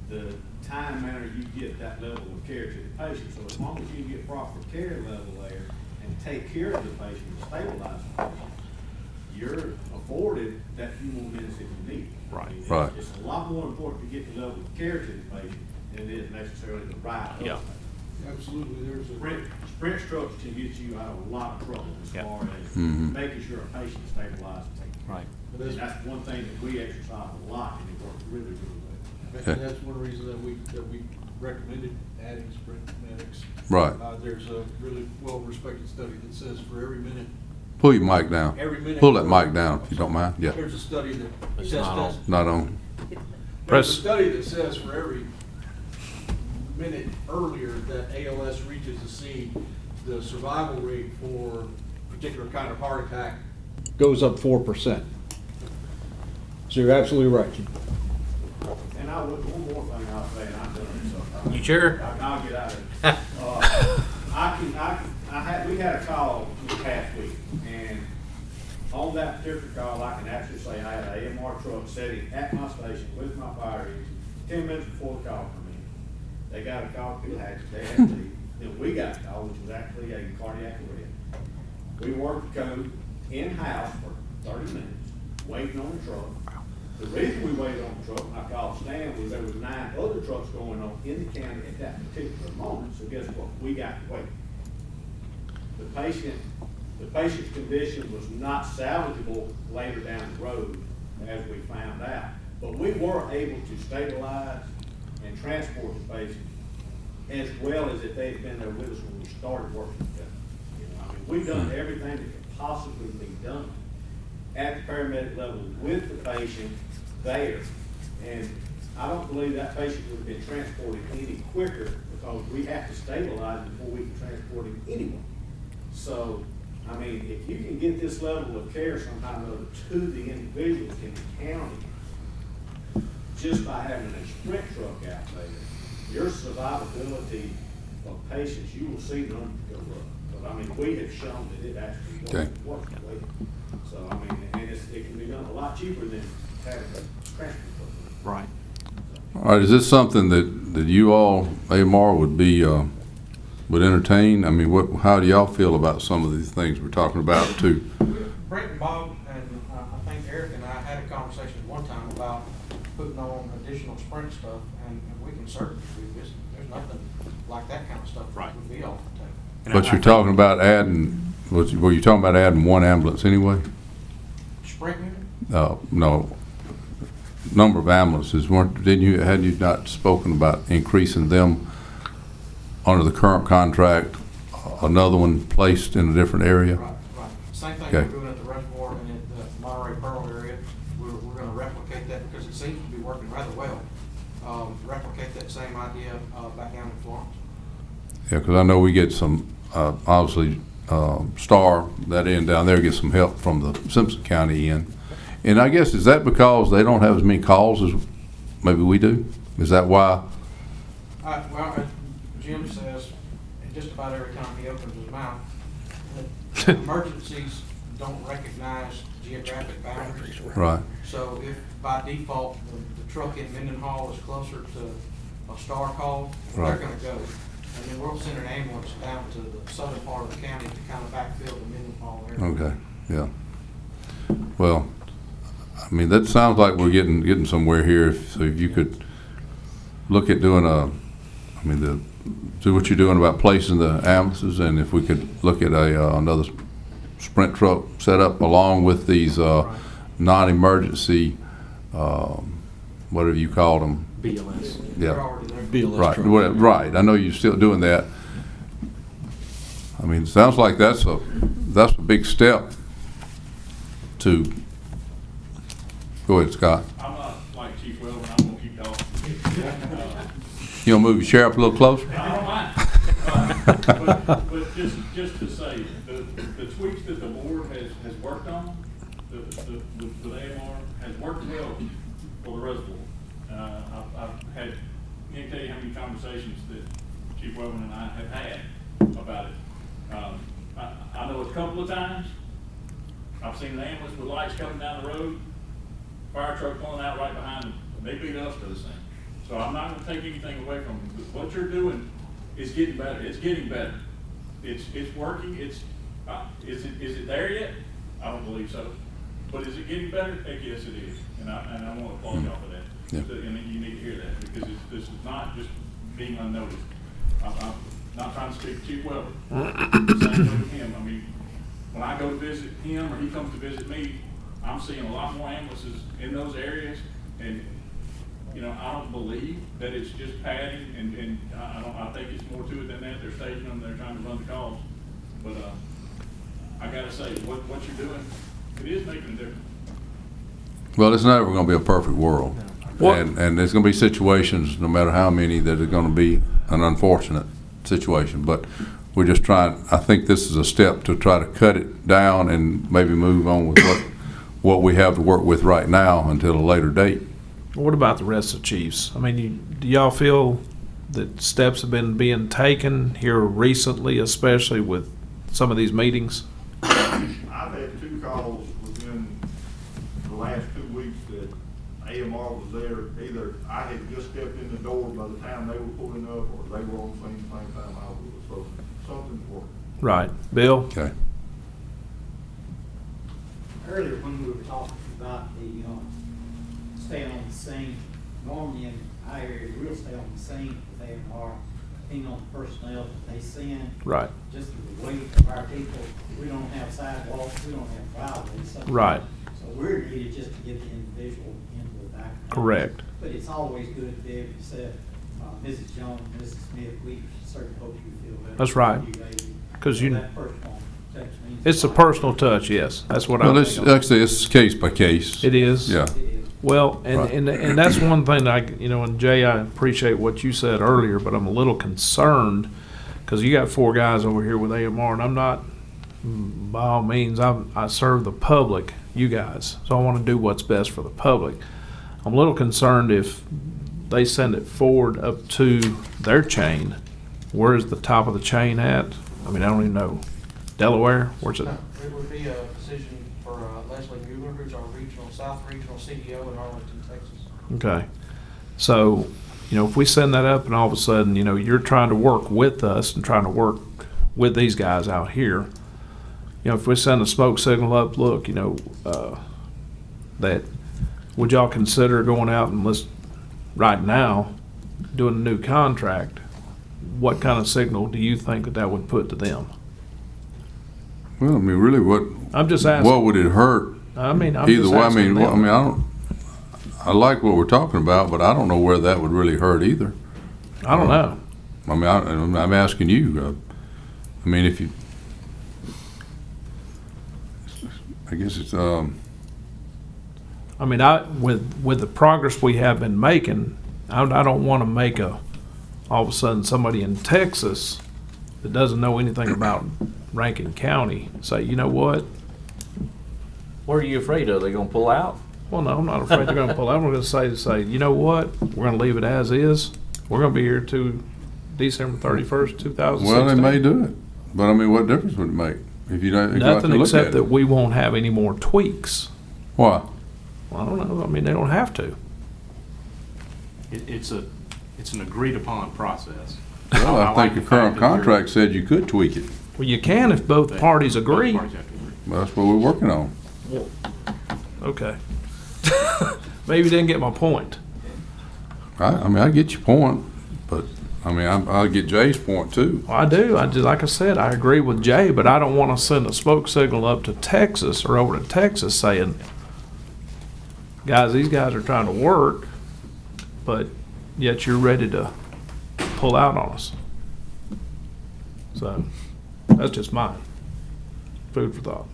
J: the time manner you get that level of care to the patient. So as long as you get proper care level there and take care of the patient and stabilize the patient, you're afforded that few more minutes if you need.
A: Right.
J: I mean,
I: Right.
J: It's a lot more important to get the level of care to the patient than it is necessarily the ride.
A: Yeah.
M: Absolutely, there's a.
J: Sprint trucks can get you out of a lot of trouble as
A: Yeah.
J: far as
I: Mhm.
J: making sure a patient is stabilized and taken care of.
A: Right.
J: And that's one thing that we exercise a lot, and it works really, really well.
M: And that's one reason that we recommended adding sprint medics.
I: Right.
M: There's a really well-respected study that says for every minute.
I: Pull your mic down.
M: Every minute.
I: Pull that mic down if you don't mind. Yeah,
M: There's a study that
A: It's
M: says
A: not on.
M: that.
I: not on.
M: There's
A: Press.
M: a study that says for every minute earlier that ALS reaches the scene, the survival rate for a particular kind of heart attack goes up 4%. So you're absolutely right.
J: And I would, one more thing I'll say, and I'm done, so.
A: You sure?
J: I'll get out of it. We had a call this past week, and on that particular call, I can actually say I had an AMR truck sitting at my station with my fire engine 10 minutes before the call from me. They got a call, people had, they had to leave. Then we got a call, which was actually a cardiac arrest. We worked the code in-house for 30 minutes, waiting on the truck. The reason we waited on the truck, when I called Stan, was there was 9 other trucks going on in the county at that particular moment, so guess what? We got to wait. The patient's condition was not salvageable later down the road, as we found out. But we were able to stabilize and transport the patient as well as if they had been there with us when we started working together. You know, I mean, we've done everything that could possibly be done at the paramedic level with the patient there. And I don't believe that patient would have been transported any quicker because we have to stabilize before we can transport him anyway. So, I mean, if you can get this level of care somehow or another to the individuals in the county, just by having a sprint truck out there, your survivability of patients, you will see them go up. But I mean, we have shown that it actually works. So, I mean, and it can be done a lot cheaper than having a transport truck.
A: Right.
I: All right, is this something that you all, AMR, would entertain? I mean, how do y'all feel about some of these things we're talking about too?
E: Brent and Bob, and I think Eric and I had a conversation one time about putting on additional sprint stuff, and we can certainly do this. There's nothing like that kind of stuff that would be off the table.
I: But you're talking about adding, were you talking about adding one ambulance anyway?
E: Sprint unit?
I: No, number of ambulances, had you not spoken about increasing them under the current contract, another one placed in a different area?
E: Right. Same thing
I: Okay.
E: we're doing at the reservoir and at the Monterey Pearl area. We're gonna replicate that because it seems to be working rather well. Replicate that same idea back down in Florence.
I: Yeah, because I know we get some, obviously, Star, that end down there, gets some help from the Simpson County end. And I guess, is that because they don't have as many calls as maybe we do? Is that why?
E: Well, Jim says, and just about every time he opens his mouth, that emergencies don't recognize geographic boundaries.
I: Right.
E: So if by default, the truck in Mendenhall is closer to a Star call, they're
I: Right.
E: gonna go. And then we'll send an ambulance down to the southern part of the county to kind of backfill the Mendenhall area.
I: Okay, yeah. Well, I mean, that sounds like we're getting somewhere here. So if you could look at doing do what you're doing about placing the ambulances, and if we could look at another sprint truck set up along with these non-emergency, whatever you call them.
A: BLS.
E: They're
I: Yeah.
E: already there.
M: BLS
I: Right,
M: truck.
I: right. I know you're still doing that. I mean, it sounds like that's a big step to, go ahead, Scott.
J: I'm not like Chief Weldon, I'm gonna keep talking.
I: You gonna move your chair up a little closer?
J: I don't mind. But just to say, the tweaks that the board has worked on, with AMR, has worked well for the reservoir. I've had, can't tell you how many conversations that Chief Weldon and I have had about it. I know a couple of times, I've seen an ambulance with lights coming down the road, fire truck pulling out right behind them. They beat us to the scene. So I'm not gonna take anything away from them. What you're doing is getting better. It's getting better. It's working. Is it there yet? I don't believe so. But is it getting better? Heck, yes, it is. And I want to applaud y'all for that.
I: Yeah.
J: So, and you need to hear that, because this is not just being unnoticed. I'm not trying to speak to Chief Weber. Same way with him. I mean, when I go to visit him or he comes to visit me, I'm seeing a lot more ambulances in those areas. And, you know, I don't believe that it's just padding, and I think it's more to it than that. They're staging them, they're trying to run the calls. But I gotta say, what you're doing, it is making a difference.
I: Well, it's never gonna be a perfect world. And there's gonna be situations, no matter how many, that are gonna be an unfortunate situation. But we're just trying, I think this is a step to try to cut it down and maybe move on with what we have to work with right now until a later date.
A: What about the rest of the chiefs? I mean, do y'all feel that steps have been being taken here recently, especially with some of these meetings?
K: I've had 2 calls within the last 2 weeks that AMR was there. Either I had just stepped in the door by the time they were pulling up, or they were on the same time I was. So something's working.
A: Right. Bill?
I: Okay.
H: Earlier when we were talking about the, staying on the scene, normally in our area, we'll stay on the scene with AMR, depending on the personnel that they send.
A: Right.
H: Just the weight of our people, we don't have sidewalks, we don't have driveways. So
A: Right.
H: So we're needed just to get the individual into the back.
A: Correct.
H: But it's always good to be able to say, Mrs. Jones, Mrs. Smith, we certainly hope you feel better.
A: That's right.
H: You, lady.
A: 'Cause
H: So
A: you-
H: that personal touch means
A: It's a personal touch, yes. That's what
I: Well,
A: I'm
I: it's,
A: thinking.
I: actually, it's case by case.
A: It is.
I: Yeah.
H: it is.
A: Well,
I: Right.
A: and that's one thing that and Jay, I appreciate what you said earlier, but I'm a little concerned because you got 4 guys over here with AMR, and I'm not, by all means, I serve the public, you guys, so I want to do what's best for the public. I'm a little concerned if they send it forward up to their chain. Where's the top of the chain at? I mean, I don't even know. Delaware? Where's it?
E: It would be a decision for Leslie Mueller, who's our South Regional CEO in Arlington, Texas.
A: Okay. So, if we send that up and all of a sudden, you're trying to work with us and trying to work with these guys out here, if we send a smoke signal up, look, that, would y'all consider going out and right now, doing a new contract? What kind of signal do you think that would put to them?
I: Well, I mean, really,
A: I'm just asking.
I: what would it hurt?
A: I mean, I'm
I: Either
A: just
I: way,
A: asking them.
I: I like what we're talking about, but I don't know where that would really hurt either.
A: I don't know.
I: I mean, I'm asking you. I mean, if you, I guess it's,
A: I mean, with the progress we have been making, I don't want to make all of a sudden somebody in Texas that doesn't know anything about Rankin County say, you know what?
B: What are you afraid of? They gonna pull out?
A: Well, no, I'm not afraid they're going to pull out. I'm going to say, you know what? We're going to leave it as is. We're going to be here to December 31st, 2016.
I: well, they may do it, but I mean, what difference would it make if you don't go out to
A: Nothing
I: look
A: except
I: at
A: that
I: it?
A: we won't have any more tweaks.
I: Why?
A: Well, I don't know. I mean, they don't have to.
G: It's an agreed upon process.
I: Well, I
G: like
I: think the
G: the
I: current
G: fact that you're-
I: contract said you could tweak it.
A: Well, you can if both parties agree.
G: Both parties have to agree.
I: Well, that's what we're working on.
A: Okay. Maybe you didn't get my point.
I: I mean, I get your point, but I mean, I get Jay's point too.
A: Well, I do. Like I said, I agree with Jay, but I don't want to send a smoke signal up to Texas or over to Texas saying, guys, these guys are trying to work, but yet you're ready to pull out on us. So that's just mine. Food for thought.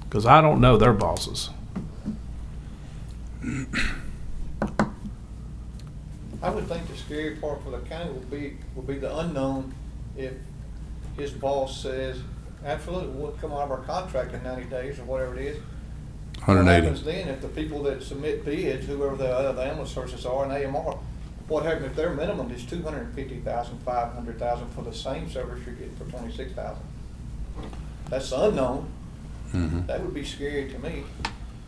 A: Because I don't know their bosses.
M: I would think the scary part for the county would be the unknown. If his boss says, absolutely, we'll come out of our contract in 90 days or whatever it is. What
I: 180.
M: happens then if the people that submit bids, whoever the ambulance services are, and AMR, what happened if their minimum is 250,000, 500,000 for the same service you're getting for 26,000? That's unknown. That would be scary to me,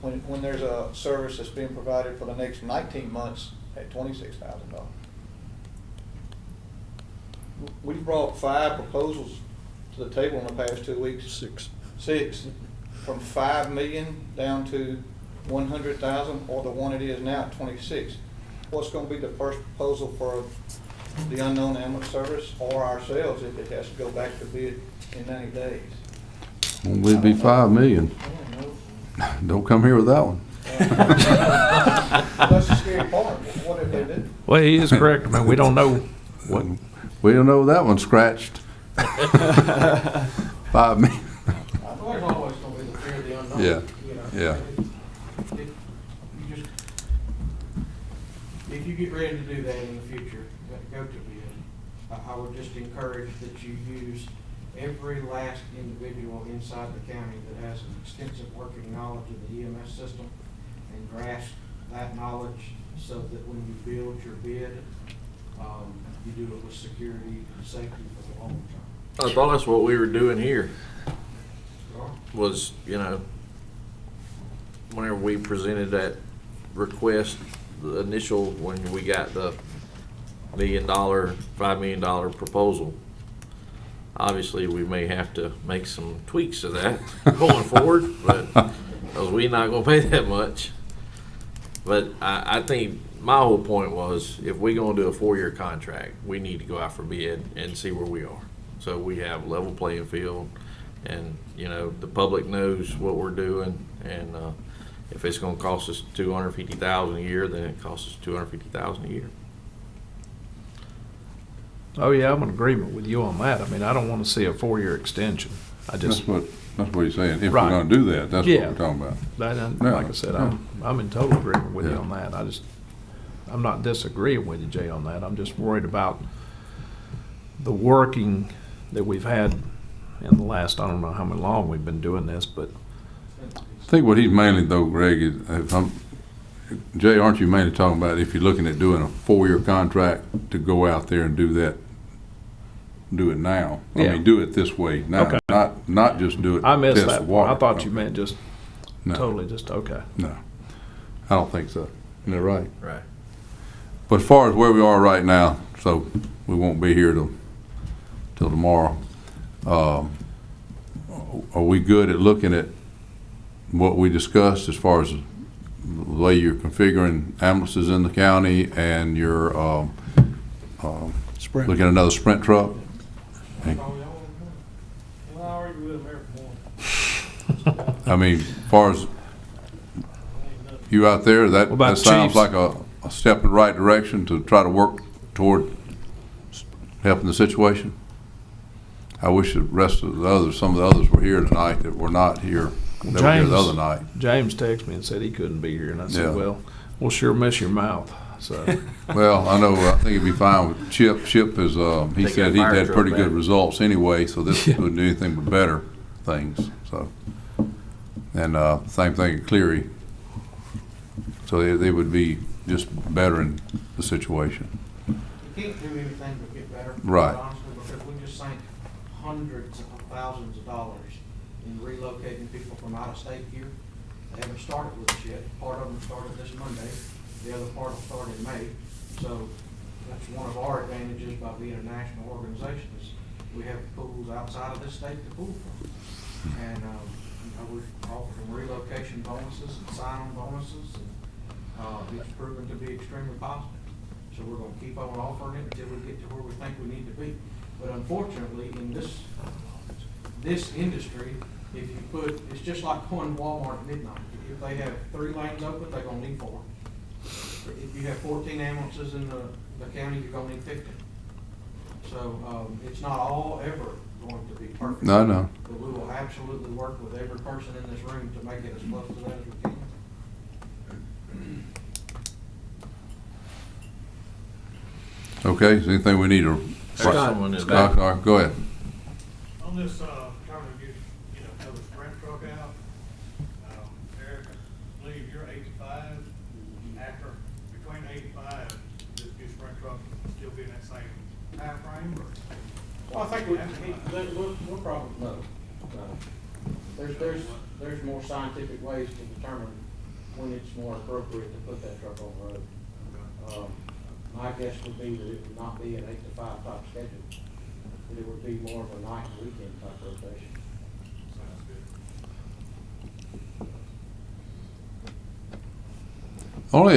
M: when there's a service that's being provided for the next 19 months at $26,000. We've brought 5 proposals to the table in the past 2 weeks. Six. From 5 million down to 100,000, or the one it is now at 26. What's gonna be the first proposal for the unknown ambulance service or ourselves if it has to go back to bid in 90 days?
I: We'd be 5 million. Don't come here with that one.
M: That's the scary part. What if they do?
A: Well, he is correct. I mean, we don't know what.
I: We don't know that one scratched. 5 million.
E: There's always gonna be the fear of the unknown.
I: Yeah,
E: You know,
I: yeah.
E: If you get ready to do that in the future, go to bid. I would just encourage that you use every last individual inside the county that has an extensive working knowledge of the EMS system and grasp that knowledge so that when you build your bid, you do it with security and safety for the long term.
B: I thought that's what we were doing here. Was, whenever we presented that request, the initial, when we got the $5 million proposal, obviously we may have to make some tweaks to that going forward, but because we're not gonna pay that much. But I think my whole point was, if we're gonna do a 4-year contract, we need to go out for bid and see where we are. So we have level playing field, and, the public knows what we're doing, and, if it's gonna cost us $250,000 a year, then it costs us $250,000 a year.
A: Oh yeah, I'm in agreement with you on that. I mean, I don't want to see a 4-year extension. I just.
I: That's what he's saying. If
A: Right.
I: we're gonna do that, that's what
A: Yeah.
I: we're talking about.
A: Like I said, I'm in total agreement with you
I: Yeah.
A: on that. I'm not disagreeing with you, Jay, on that. I'm just worried about the working that we've had in the last, I don't know how long we've been doing this, but.
I: I think what he's mainly though, Greg, is, Jay, aren't you mainly talking about if you're looking at doing a 4-year contract to go out there and do that, do it now? I
A: Yeah.
I: mean, do it this way now,
A: Okay.
I: not just do it.
A: I missed
I: test
A: that
I: the
A: part.
I: water.
A: I thought you meant just
I: No.
A: totally just, okay.
I: No, I don't think so. Isn't that right?
B: Right.
I: But as far as where we are right now, so we won't be here till tomorrow. Are we good at looking at what we discussed as far as the way you're configuring ambulances in the county and you're looking at another Sprint truck? I mean, as far as you out there,
A: What about
I: that sounds
A: chiefs?
I: like a step in the right direction to try to work toward helping the situation. I wish the rest of the others, some of the others were here tonight that were not here, that were here the other night.
A: James texted me and said he couldn't be here, and I said,
I: Yeah.
A: well, we'll sure miss your mouth, so.
I: Well, I know, I think it'd be fine with Chip. Chip is, he
B: Take
I: said
B: that
I: he'd
B: fire
I: had
B: truck
I: pretty
B: back.
I: good results anyway, so this wouldn't do anything but better things, so. And, same thing at Cleary. So they would be just bettering the situation.
E: You can't do anything but get better.
I: Right.
E: quite Honestly, because we just sank hundreds of thousands of dollars in relocating people from out of state here. They haven't started with us yet. Part of them started this Monday. The other part will start in May. So that's one of our advantages by being a national organization is we have pools outside of this state to pool from. And, we've offered them relocation bonuses and sign-on bonuses, and it's proven to be extremely positive. So we're gonna keep on offering it until we get to where we think we need to be. But unfortunately, in this industry, if you it's just like going to Walmart at midnight. If they have 3 lanes open, they're gonna need 4. If you have 14 ambulances in the county, you're gonna need 15. So, it's not all ever going to be perfect.
I: No.
E: But we will absolutely work with every person in this room to make it as close to that as we can.
I: Okay, is there anything we need to?
B: Someone is
I: Scott,
B: back.
I: all right, go ahead.
J: On this, trying to get, another Sprint truck out, Eric, I believe you're 85, after, between 85, this new Sprint
D: truck still be in that same time frame, or?
E: Well, I think we'll probably know. There's more scientific ways to determine when it's more appropriate to put that truck on the road. My guess would be that it would not be an 8 to 5 type schedule, that it would be more of a night and weekend type rotation.
D: Sounds good.
I: Only,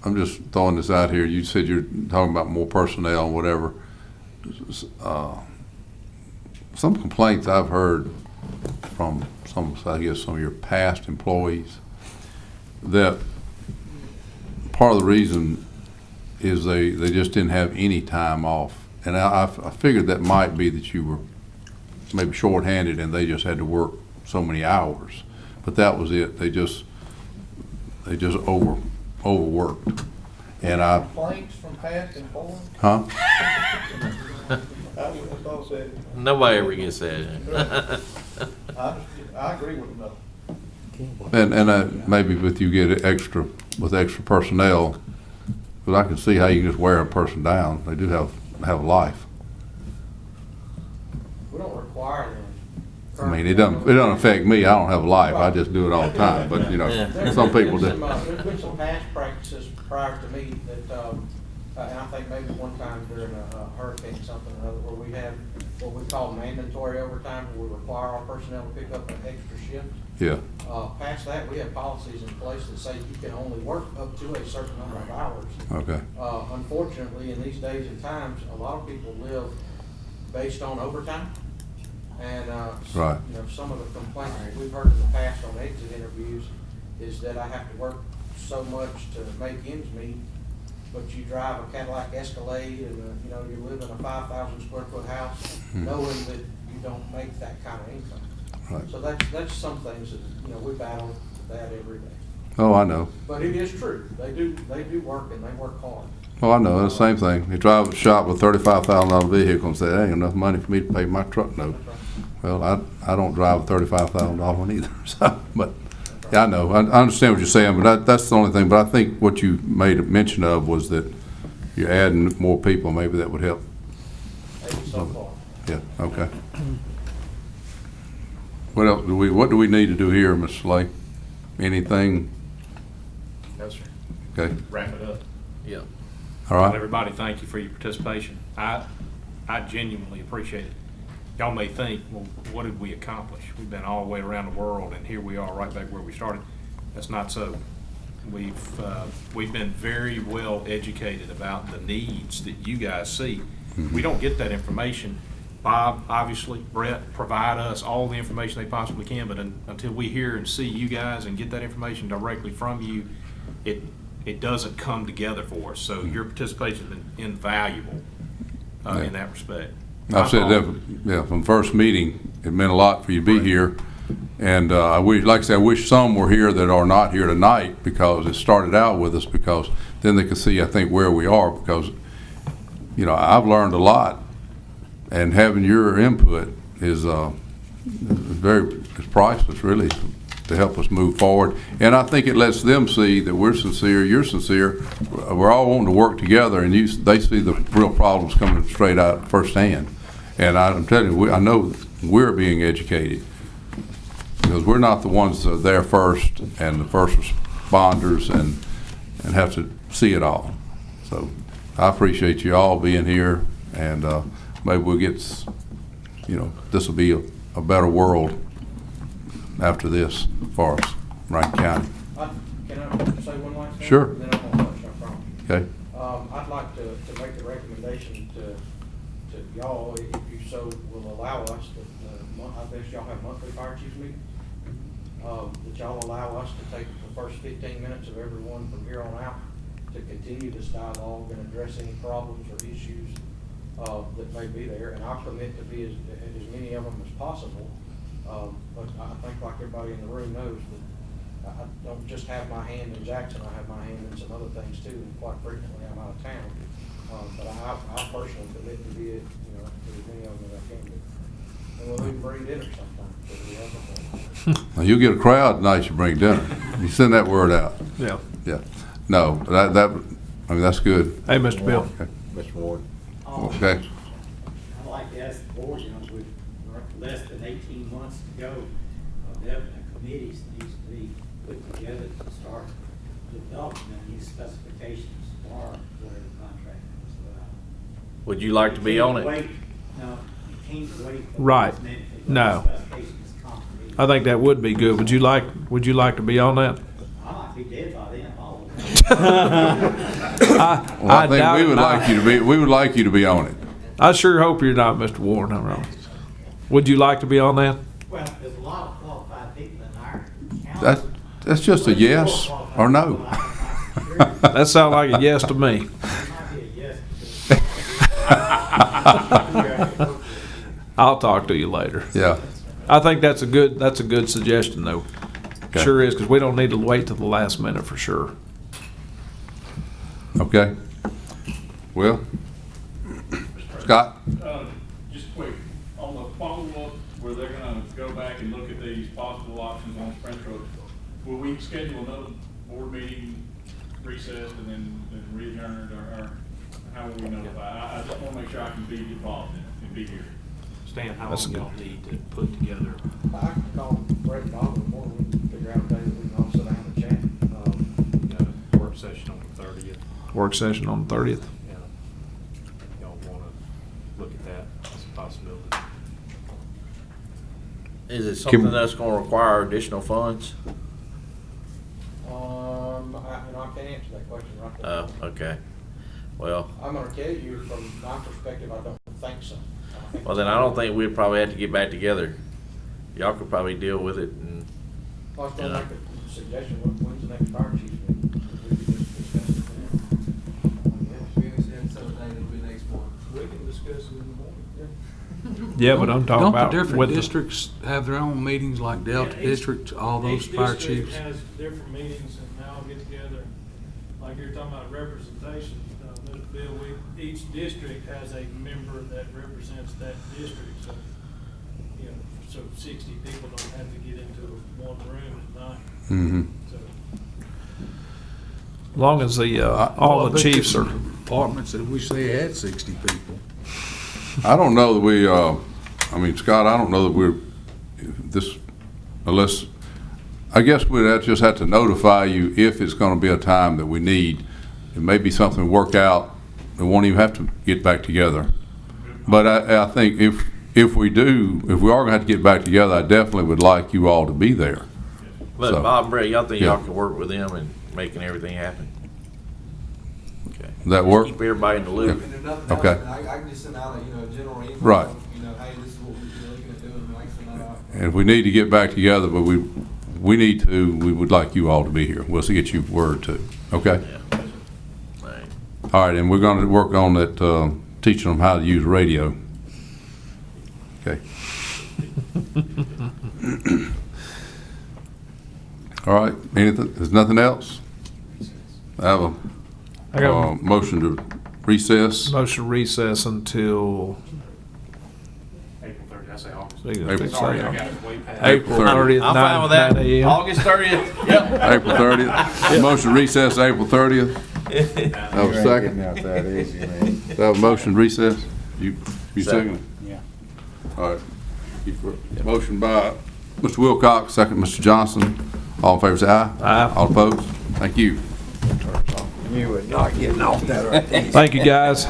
I: I'm just throwing this out here. You said you're talking about more personnel and whatever. Some complaints I've heard from some of your past employees that part of the reason is they just didn't have any time off. And I figured that might be that you were maybe shorthanded and they just had to work so many hours. But that was it. They just overworked. And
M: Complaints from past employees?
I: huh?
M: I wouldn't have thought that.
B: Nobody ever gets that.
M: I agree with them though.
I: And maybe with you get extra personnel, because I can see how you can just wear a person down. They do have a life.
E: We don't require them.
I: I mean, it doesn't affect me. I don't have a life. I just do it all the time. But you know, some people do.
E: There's been some past practices prior to me that, and I think maybe one time during a hurricane or something or other, where we have what we call mandatory overtime, where we require our personnel to pick up an extra shift.
I: Yeah.
E: Past that, we have policies in place that say you can only work up to a certain number of hours.
I: Okay.
E: Unfortunately, in these days and times, a lot of people live based on overtime. And,
I: Right.
E: you know, some of the complaints that we've heard in the past on exit interviews is that I have to work so much to make ends meet, but you drive a Cadillac Escalade and, you know, you live in a 5,000 square foot house, knowing that you don't make that kind of income.
I: Right.
E: So that's some things that, you know, we battle that every day.
I: Oh, I know.
E: But it is true. They do work and they work hard.
I: Oh, I know. It's the same thing. You drive a shop with $35,000 vehicle and say, "That ain't enough money for me to pay my truck note."
E: That's right.
I: Well, I don't drive a $35,000 one either. So, but yeah, I know. I understand what you're saying, but that's the only thing. But I think what you made a mention of was that you're adding more people. Maybe that would help.
E: Maybe so far.
I: Yeah. Okay. What else what do we need to do here, Mr. Slay? Anything?
G: No, sir.
I: Okay.
G: Wrap it up.
B: Yeah.
I: All right.
G: Everybody, thank you for your participation. I genuinely appreciate it. Y'all may think, well, what did we accomplish? We've been all the way around the world, and here we are right back where we started. That's not so. We've been very well educated about the needs that you guys see. We don't get that information. Bob, obviously, Brett provide us all the information they possibly can, but until we hear and see you guys and get that information directly from you, it doesn't come together for us. So your participation has been invaluable in that respect.
I: I've said that, yeah, from first meeting, it meant a lot for you to be here. And I wish, like I said, I wish some were here that are not here tonight, because it started out with us, because then they could see, I think, where we are, because, you know, I've learned a lot, and having your input is it's priceless, really, to help us move forward. And I think it lets them see that we're sincere, you're sincere, we're all wanting to work together, and they see the real problems coming straight out firsthand. And I'm telling you, I know we're being educated, because we're not the ones that are there first and the first responders and have to see it all. So I appreciate you all being here, and maybe we'll get, you know, this will be a better world after this for us, Rankin County.
E: Can I say one last thing?
I: Sure.
E: And then I'm gonna touch, I promise.
I: Okay.
E: I'd like to make a recommendation to y'all, if you so will allow us, I guess y'all have monthly fire chiefs meeting, that y'all allow us to take the first 15 minutes of everyone from here on out to continue this dialogue and address any problems or issues that may be there, and I'll commit to be as many of them as possible. But I think, like everybody in the room knows, that I don't just have my hand in Jackson, I have my hand in some other things too, and quite frequently I'm out of town. But I personally commit to be, to as many of them as I can do. And we'll even bring dinner sometime, if we have before.
I: Now, you'll get a crowd tonight. You bring dinner. You send that word out.
A: Yeah.
I: Yeah. No, that I mean, that's good.
A: Hey, Mr. Bill.
C: Mr. Ward.
I: Okay.
H: I'd like to ask the board, with less than 18 months to go, definitely committees needs to be put together to start developing these specifications for whatever contract is about.
B: Would you like to be on it?
H: No, you can't wait.
A: Right. No. I think that would be good. Would you like to be on that?
H: I might be dead by then, all of
I: Well, I think we would like you to be on it.
A: I sure hope you're not, Mr. Warren. I'm wrong. Would you like to be on that?
H: Well, there's a lot of qualified people in our county.
I: That's just a yes or no.
A: That sounds like a yes to me.
H: It might be a yes.
A: I'll talk to you later.
I: Yeah.
A: I think that's a good suggestion, though.
I: Okay.
A: Sure is, because we don't need to wait till the last minute for sure.
I: Okay. Well, Scott?
J: Just quick, on the follow-up, where they're gonna go back and look at these possible options on Sprint Truck, will we schedule another board meeting, recessed, and then re-adjourned, or how will we notify? I just wanna make sure I can be involved in it and be here.
G: Stan, how
A: That's
G: long
A: good.
G: y'all need to put together?
E: I can call Brett Bob in the morning, we can figure out a day that we can all sit down and chat.
G: Work session on the 30th.
A: Work session on the 30th.
G: Yeah. Y'all want to look at that as a possibility?
B: Is it something that's gonna require additional funds?
E: I can't answer that question right there.
B: Oh, okay. Well,
E: I'm gonna tell you, from my perspective, I don't think so.
B: well then I don't think we'd probably have to get back together. Y'all could probably deal with it and,
E: I was
B: you
E: gonna
B: know.
E: make a suggestion, when's the next fire chief meeting? We could just discuss it then. We can discuss it in the morning, yeah.
A: Yeah, but I'm talking
L: Don't
A: about
L: the different
A: with the,
L: districts have their own meetings, like Delta
D: Yeah, each-
L: District, all those
D: Each
L: fire
D: district
L: chiefs?
D: has different meetings, and they all get together, like you're talking about representation, Mr. Bill, each district has a member that represents that district, so, you know, so 60 people don't have to get into one room at night,
I: Mm-hmm.
D: so.
A: as long as the all
L: Well, I
A: the
L: bet
A: chiefs
L: there's
A: are.
L: Departments that wish they had 60 people.
I: I don't know that we, I mean, Scott, I don't know that we're, unless, I guess we'd just have to notify you if it's gonna be a time that we need. It may be something we work out, we won't even have to get back together. But I think if we are gonna have to get back together, I definitely would like you all to be there.
B: But
I: So,
B: Bob and Brett, y'all think
I: yeah.
B: y'all can work with them and making everything happen? Okay.
I: Does that work?
B: Keep everybody in the loop.
O: And if nothing
I: Okay.
O: else, I can just send out a general email.
I: Right.
O: Hey, this is what we're looking at doing, like send that out.
I: And if we need to get back together, but we would like you all to be here. We'll get you word too, okay?
B: Yeah. Right.
I: All right, and we're gonna work on that, teaching them how to use radio. Okay. All right, there's nothing else? I have
A: I got
I: a,
A: a
I: motion to recess.
A: motion to recess until
G: April 30th, I say August.
I: April.
G: Sorry, I got it way past.
A: April 30th.
B: I'm fine with that.
A: 9 a.m.
B: August 30th, yep.
I: April 30th. Motion to recess April 30th. Have a second.
C: Out that easy, man.
I: Have a motion to recess. You second
B: Second.
I: it? Yeah. All right. Motion by Mr. Wilcox, second Mr. Johnson. All in favor say aye.
A: Aye.
I: All opposed? Thank you.
C: You were not getting off that right.
A: Thank you, guys.